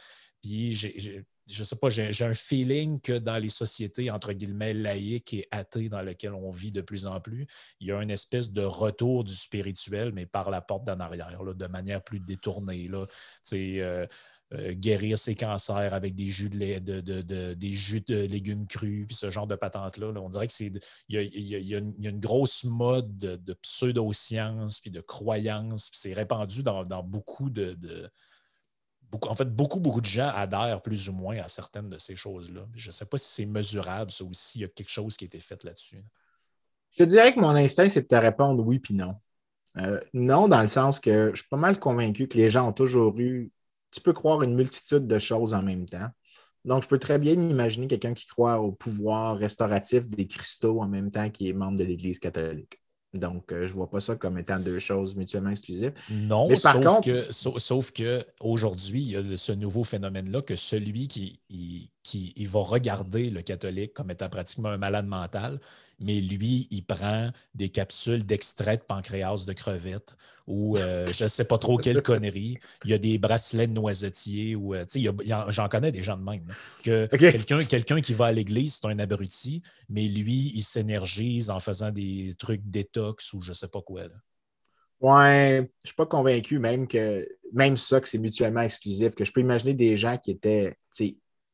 Puis, je ne sais pas, j'ai un feeling que dans les sociétés, entre guillemets, laïques et athées dans lesquelles on vit de plus en plus, il y a une espèce de retour du spirituel, mais par la porte d'en arrière, là, de manière plus détournée. Là. Guérir ses cancers avec des jus des jus de légumes crus, puis ce genre de patente-là. Là. On dirait qu'il y a une grosse mode de pseudo-science, puis de croyances, puis c'est répandu dans beaucoup en fait, beaucoup de gens adhèrent plus ou moins à certaines de ces choses-là. Je ne sais pas si c'est mesurable, ça aussi, il y a quelque chose qui a été fait là-dessus. Je te dirais que mon instinct, c'est de te répondre oui puis non. Non, dans le sens que je suis pas mal convaincu que les gens ont toujours eu. Tu peux croire une multitude de choses en même temps. Donc, je peux très bien imaginer quelqu'un qui croit au pouvoir restauratif des cristaux en même temps qui est membre de l'Église catholique. Donc, je ne vois pas ça comme étant deux choses mutuellement exclusives. Non, mais par contre, sauf que aujourd'hui, il y a ce nouveau phénomène-là que celui qui il va regarder le catholique comme étant pratiquement un malade mental, mais lui, il prend des capsules d'extrait de pancréas de crevettes ou je ne sais pas trop quelle connerie. Il y a des bracelets de noisetiers ou j'en connais des gens de même. Là, que quelqu'un qui va à l'église, c'est un abruti, mais lui, il s'énergise en faisant des trucs détox ou je ne sais pas quoi. Là. Ouais, je ne suis pas convaincu même ça que c'est mutuellement exclusif, que je peux imaginer des gens qui étaient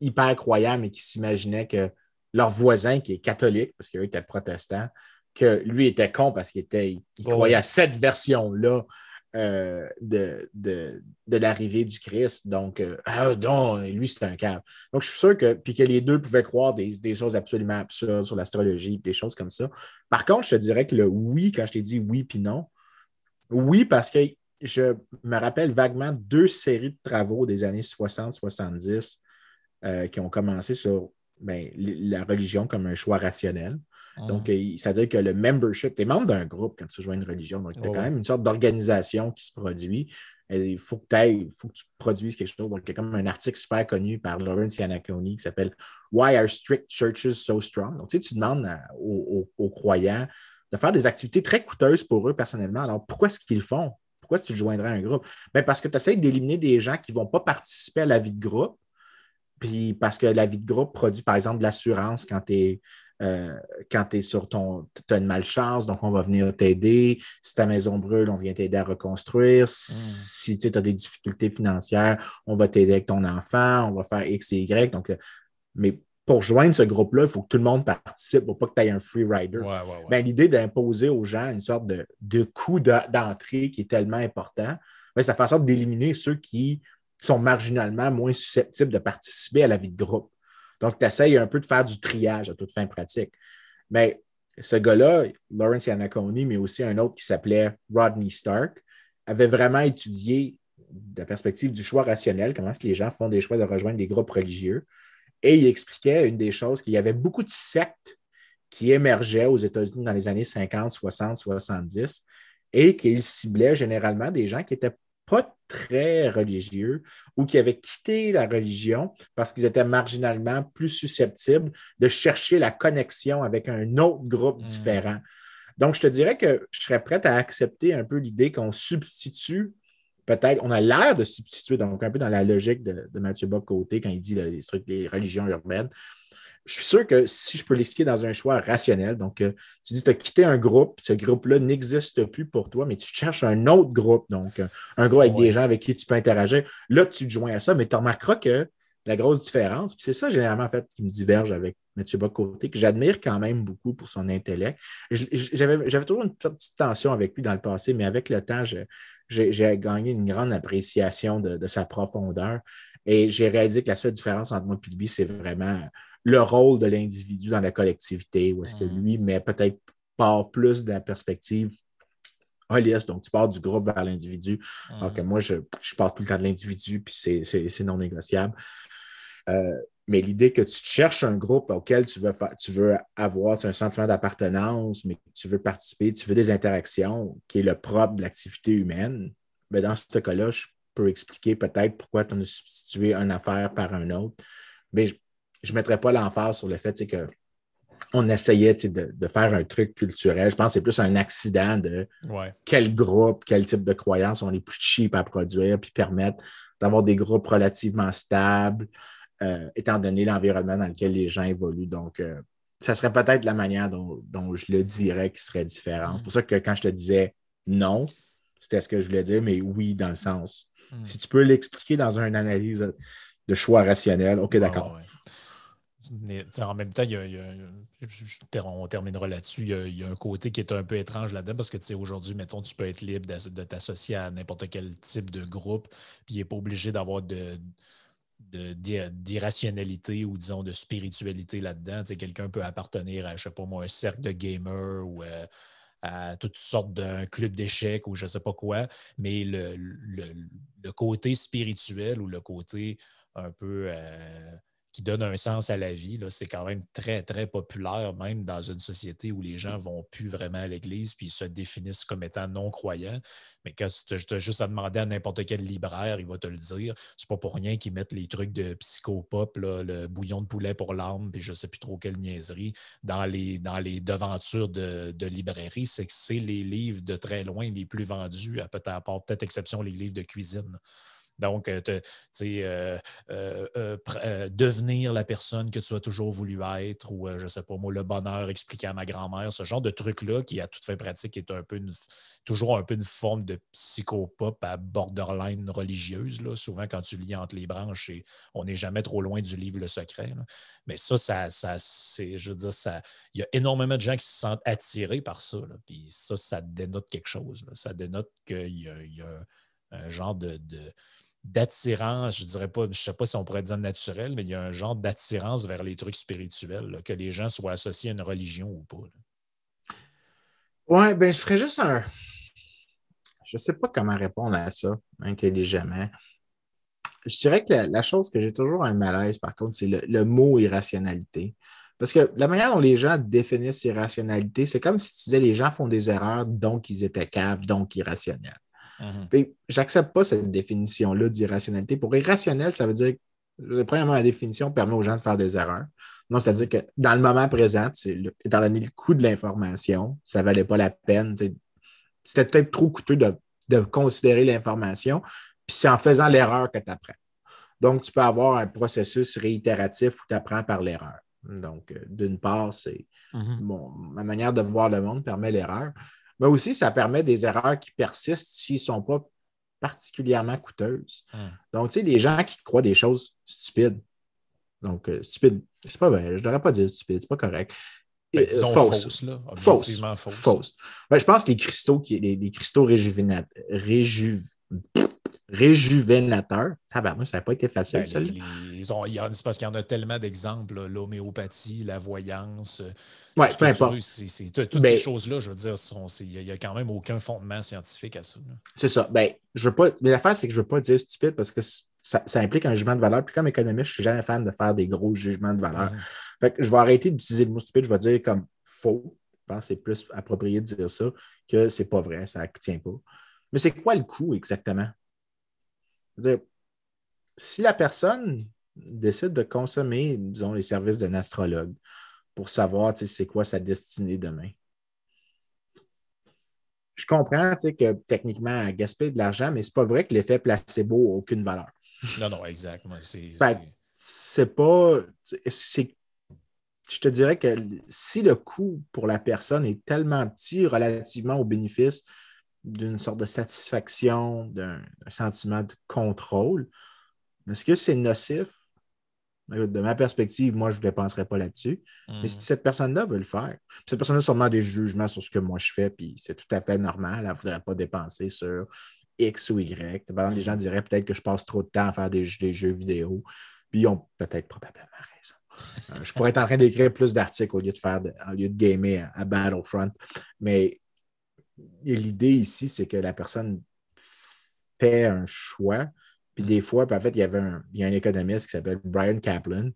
hyper croyants, mais qui s'imaginaient que leur voisin, qui est catholique, parce qu'eux étaient protestants, que lui était con parce qu'il croyait à cette version-là de l'arrivée du Christ. Donc, non, lui, c'était un câble. Donc, je suis sûr puis que les deux pouvaient croire des choses absolument absurdes sur l'astrologie, des choses comme ça. Par contre, je te dirais que le oui, quand je t'ai dit oui puis non, oui, parce que je me rappelle vaguement deux séries de travaux des années 60-70 qui ont commencé sur la religion comme un choix rationnel. Donc, c'est-à-dire que le membership, tu es membre d'un groupe quand tu rejoins une religion. Donc, tu as quand même une sorte d'organisation qui se produit. Il faut que tu produises quelque chose. Donc, il y a comme un article super connu par Lawrence Yanaconi qui s'appelle Why are strict churches so strong? Donc, tu demandes aux croyants de faire des activités très coûteuses pour eux personnellement. Alors, pourquoi est-ce qu'ils le font? Pourquoi est-ce que tu joindrais un groupe? Bien, parce que tu essaies d'éliminer des gens qui ne vont pas participer à la vie de groupe. Puis parce que la vie de groupe produit, par exemple, de l'assurance quand tu es sur tu as une malchance, donc on va venir t'aider. Si ta maison brûle, on vient t'aider à reconstruire. Si tu as des difficultés financières, on va t'aider avec ton enfant, on va faire X et Y. Donc, mais pour joindre ce groupe-là, il faut que tout le monde participe pour pas que tu aies un free rider. Ben, l'idée d'imposer aux gens une sorte de coût d'entrée qui est tellement important, ben, ça fait en sorte d'éliminer ceux qui sont marginalement moins susceptibles de participer à la vie de groupe. Donc, tu essayes un peu de faire du triage à toute fin pratique. Mais ce gars-là, Lawrence Yanaconi, mais aussi un autre qui s'appelait Rodney Stark, avait vraiment étudié de la perspective du choix rationnel, comment est-ce que les gens font des choix de rejoindre des groupes religieux. Et il expliquait une des choses, qu'il y avait beaucoup de sectes qui émergeaient aux États-Unis dans les années 50, 60, 70 et qu'il ciblait généralement des gens qui n'étaient pas très religieux ou qui avaient quitté la religion parce qu'ils étaient marginalement plus susceptibles de chercher la connexion avec un autre groupe différent. Donc, je te dirais que je serais prête à accepter un peu l'idée qu'on substitue peut-être, on a l'air de substituer, donc un peu dans la logique de Mathieu Bock-Côté quand il dit les trucs des religions urbaines. Je suis sûr que si je peux l'expliquer dans un choix rationnel, donc tu dis tu as quitté un groupe, ce groupe-là n'existe plus pour toi, mais tu cherches un autre groupe, donc un groupe avec des gens avec qui tu peux interagir. Là, tu te joins à ça, mais tu remarqueras que la grosse différence, puis c'est ça généralement en fait qui me diverge avec M. Bock-Côté, que j'admire quand même beaucoup pour son intellect. J'avais toujours une petite tension avec lui dans le passé, mais avec le temps, j'ai gagné une grande appréciation de sa profondeur. Et j'ai réalisé que la seule différence entre moi et lui, c'est vraiment le rôle de l'individu dans la collectivité, où est-ce que lui met peut-être pas plus de la perspective holiste. Donc, tu pars du groupe vers l'individu. Alors que moi, je pars tout le temps de l'individu, puis c'est non négociable. Mais l'idée que tu cherches un groupe auquel tu veux avoir un sentiment d'appartenance, mais que tu veux participer, tu veux des interactions, qui est le propre de l'activité humaine, bien, dans ce cas-là, je peux expliquer peut-être pourquoi tu as substitué une affaire par un autre. Mais je ne mettrais pas l'emphase sur le fait qu'on essayait de faire un truc culturel. Je pense que c'est plus un accident de quel groupe, quel type de croyances sont les plus cheap à produire, puis permettre d'avoir des groupes relativement stables, étant donné l'environnement dans lequel les gens évoluent. Donc, ça serait peut-être la manière dont je le dirais qui serait différente. C'est pour ça que quand je te disais non, c'était ce que je voulais dire, mais oui, dans le sens. Si tu peux l'expliquer dans une analyse de choix rationnel, OK, d'accord. Mais, en même temps, on terminera là-dessus. Il y a un côté qui est un peu étrange là-dedans parce que aujourd'hui, mettons, tu peux être libre de t'associer à n'importe quel type de groupe, puis il n'est pas obligé d'avoir d'irrationalité ou, disons, de spiritualité là-dedans. Quelqu'un peut appartenir à, je sais pas moi, un cercle de gamers ou à toutes sortes d'un club d'échecs ou je ne sais pas quoi, mais le côté spirituel ou le côté un peu qui donne un sens à la vie, là, c'est quand même très, très populaire, même dans une société où les gens ne vont plus vraiment à l'église puis ils se définissent comme étant non-croyants. Mais quand tu as juste à demander à n'importe quel libraire, il va te le dire. C'est pas pour rien qu'ils mettent les trucs de psychopop, là, le bouillon de poulet pour l'âme, puis je ne sais plus trop quelle niaiserie, dans les devantures de librairie. C'est que c'est les livres de très loin les plus vendus, à part peut-être exception les livres de cuisine. Donc, devenir la personne que tu as toujours voulu être ou, je ne sais pas moi, le bonheur expliqué à ma grand-mère, ce genre de truc-là qui, à toute fin pratique, est toujours un peu une forme de psychopop à borderline religieuse. Là. Souvent, quand tu lis entre les branches, on n'est jamais trop loin du livre Le Secret. Là. Mais je veux dire, il y a énormément de gens qui se sentent attirés par ça. Là. Puis ça dénote quelque chose. Là. Ça dénote qu'il y a un genre d'attirance, je dirais pas, je ne sais pas si on pourrait dire naturel, mais il y a un genre d'attirance vers les trucs spirituels, là, que les gens soient associés à une religion ou pas. Ouais, ben je ferais juste je ne sais pas comment répondre à ça intelligemment. Je dirais que la chose que j'ai toujours un malaise, par contre, c'est le mot irrationalité. Parce que la manière dont les gens définissent irrationalité, c'est comme si tu disais les gens font des erreurs, donc ils étaient caves, donc irrationnels. Mhm. Puis, j'accepte pas cette définition-là d'irrationalité. Pour irrationnel, ça veut dire que, premièrement, la définition permet aux gens de faire des erreurs. Non, c'est-à-dire que dans le moment présent, étant donné le coût de l'information, ça ne valait pas la peine. C'était peut-être trop coûteux de considérer l'information, puis c'est en faisant l'erreur que tu apprends. Donc, tu peux avoir un processus réitératif où tu apprends par l'erreur. Donc, d'une part, c'est Mhm. ma manière de voir le monde permet l'erreur, mais aussi, ça permet des erreurs qui persistent s'ils ne sont pas particulièrement coûteuses. Mhm. Donc, tu sais, des gens qui croient des choses stupides. Donc, stupide, c'est pas vrai, je ne devrais pas dire stupide, c'est pas correct. Ben, disons Fausse. fausse, là. Fausse. Objectivement fausse. Fausse. Ben, je pense que les cristaux réjuvénateurs. Tabarnak, ça n'a pas été facile, Ben, celle-là. c'est parce qu'il y en a tellement d'exemples, là, l'homéopathie, la voyance, tout Ouais, ce que peu tu veux. importe. Toutes ces Ben, choses-là, je veux dire, il n'y a quand même aucun fondement scientifique à ça, là. c'est ça. Ben, je veux pas. Mais l'affaire, c'est que je ne veux pas dire stupide parce que ça implique un jugement de valeur. Puis comme économiste, je ne suis jamais fan de faire des gros jugements de valeur. Mhm. Fait que je vais arrêter d'utiliser le mot stupide, je vais dire comme faux. Je pense que c'est plus approprié de dire ça que c'est pas vrai, ça ne tient pas. Mais c'est quoi le coût exactement? Je veux dire, si la personne décide de consommer, disons, les services d'un astrologue pour savoir c'est quoi sa destinée demain, je comprends que techniquement, elle gaspille de l'argent, mais c'est pas vrai que l'effet placebo n'a aucune valeur. Non, non, exact. Fait que c'est pas. Je te dirais que si le coût pour la personne est tellement petit relativement au bénéfice d'une sorte de satisfaction, d'un sentiment de contrôle, est-ce que c'est nocif? De ma perspective, moi, je ne dépenserais pas là-dessus. Mais si Mhm. cette personne-là veut le faire, cette personne-là a sûrement des jugements sur ce que moi je fais, puis c'est tout à fait normal. Elle ne voudrait pas dépenser sur X ou Y. Par exemple, les gens Mhm. diraient peut-être que je passe trop de temps à faire des jeux vidéo, puis ils ont peut-être probablement raison. Je pourrais être en train d'écrire plus d'articles au lieu de gamer à Battlefront. Mais l'idée ici, c'est que la personne fait un choix. Puis des fois, puis en fait, il y a un économiste qui s'appelle Brian Kaplan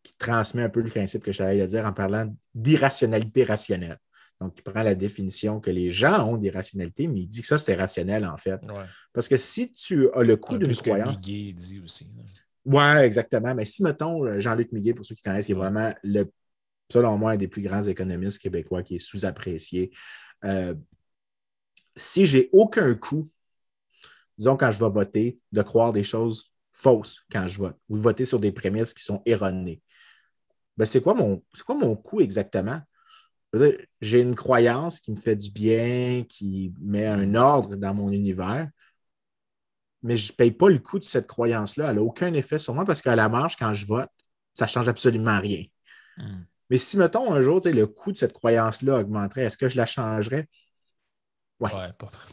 qui transmet un peu le principe que je t'avais de dire en parlant d'irrationalité rationnelle. Donc, il prend la définition que les gens ont d'irrationalité, mais il dit que ça, c'est rationnel, en fait. Ouais. Parce que si tu as le coût Un peu d'une ce que croyance. Miguel dit aussi, là. Ouais, exactement. Mais si, mettons, Jean-Luc Miguet, pour ceux qui connaissent, qui est Ouais. vraiment, selon moi, un des plus grands économistes québécois qui est sous-apprécié. Euh, si j'ai aucun coût, disons quand je vais voter, de croire des choses fausses quand je vote, ou de voter sur des prémices qui sont erronées, ben c'est quoi mon coût exactement? J'ai une croyance qui me fait du bien, qui met un Mhm. ordre dans mon univers, mais je ne paye pas le coût de cette croyance-là. Elle n'a aucun effet sur moi parce qu'à la marge, quand je vote, ça ne change absolument rien. Mhm. Mais si, mettons, un jour, le coût de cette croyance-là augmenterait, est-ce que je la changerais? Oui. Ouais,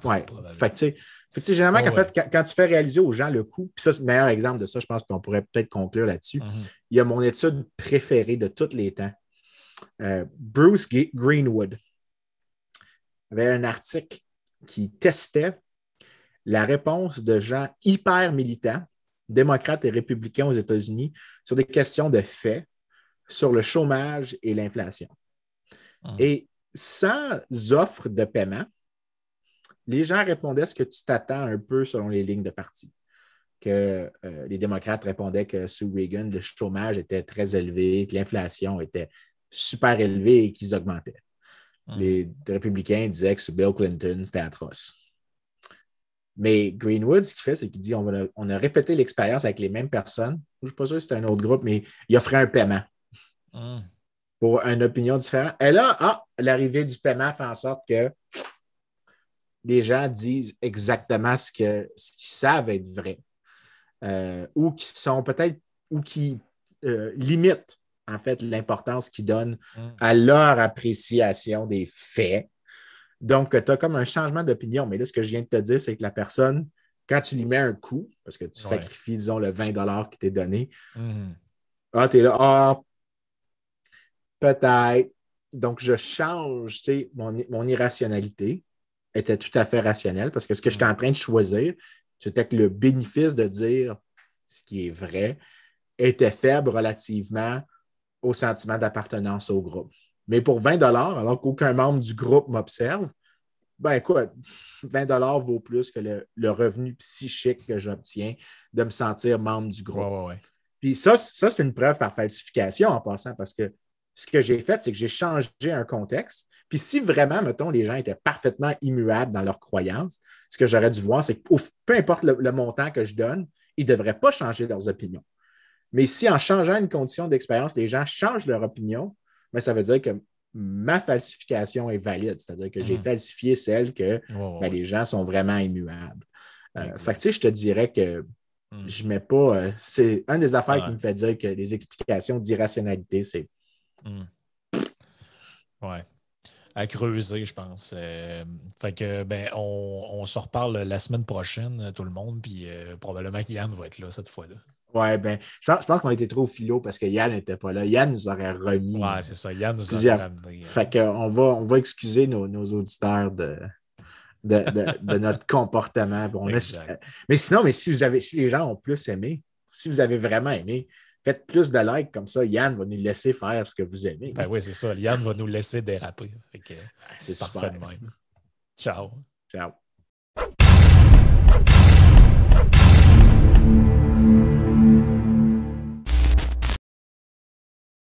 Ouais. probablement. Fait que, généralement, Ouais, qu'en fait, ouais. quand tu fais réaliser aux gens le coût, puis ça, c'est le meilleur exemple de ça, je pense qu'on pourrait peut-être conclure là-dessus. Mhm. Il y a mon étude préférée de tous les temps. Bruce Greenwood avait un article qui testait la réponse de gens hyper militants, démocrates et républicains aux États-Unis, sur des questions de fait, sur le chômage et l'inflation. Mhm. Et sans offre de paiement, les gens répondaient ce que tu t'attends un peu selon les lignes de parti. Que les démocrates répondaient que sous Reagan, le chômage était très élevé, que l'inflation était super élevée et qu'ils augmentaient. Mhm. Les républicains disaient que sous Bill Clinton, c'était atroce. Mais Greenwood, ce qu'il fait, c'est qu'il dit on a répété l'expérience avec les mêmes personnes. Je ne suis pas sûr que c'était un autre groupe, mais il offrait un paiement Mhm. pour une opinion différente. Et là, l'arrivée du paiement fait en sorte que les gens disent exactement ce qu'ils savent être vrai. Ou qui sont peut-être ou qui limitent en fait l'importance qu'ils donnent Mhm. à leur appréciation des faits. Donc, tu as comme un changement d'opinion. Mais là, ce que je viens de te dire, c'est que la personne, quand tu lui mets un coût, parce que tu Ouais. sacrifies, disons, le 20 qui t'est donné, Mhm. tu es là, peut-être. Donc, je change, tu sais, mon irrationalité était tout à fait rationnelle parce que ce que j'étais Mhm. en train de choisir, c'était que le bénéfice de dire ce qui est vrai, était faible relativement au sentiment d'appartenance au groupe. Mais pour 20 alors qu'aucun membre du groupe m'observe, ben écoute, 20 vaut plus que le revenu psychique que j'obtiens de me sentir membre du groupe. Ouais. Puis ça, c'est une preuve par falsification en passant, parce que ce que j'ai fait, c'est que j'ai changé un contexte. Puis si vraiment, mettons, les gens étaient parfaitement immuables dans leurs croyances, ce que j'aurais dû voir, c'est que peu importe le montant que je donne, ils ne devraient pas changer leurs opinions. Mais si en changeant une condition d'expérience, les gens changent leur opinion, bien, ça veut dire que ma falsification est valide. C'est-à-dire que j'ai falsifié celle que les gens sont vraiment immuables. Fait que, tu sais, je te dirais que je ne mets pas. C'est une des affaires qui me fait dire que les explications d'irrationalité, c'est. Ouais. À creuser, je pense. Fait que, on se reparle la semaine prochaine, tout le monde, puis probablement qu'Yann va être là cette fois-là. Ouais, je pense qu'on a été trop philo parce que Yann n'était pas là. Yann nous aurait remis. Ouais, c'est ça. Yann nous aurait ramené. Fait qu'on va excuser nos auditeurs de notre comportement. Mais sinon, si les gens ont plus aimé, si vous avez vraiment aimé, faites plus de likes comme ça. Yann va nous laisser faire ce que vous aimez. Ben oui, c'est ça. Yann va nous laisser déraper. Fait que c'est parfait de même. Ciao. Ciao.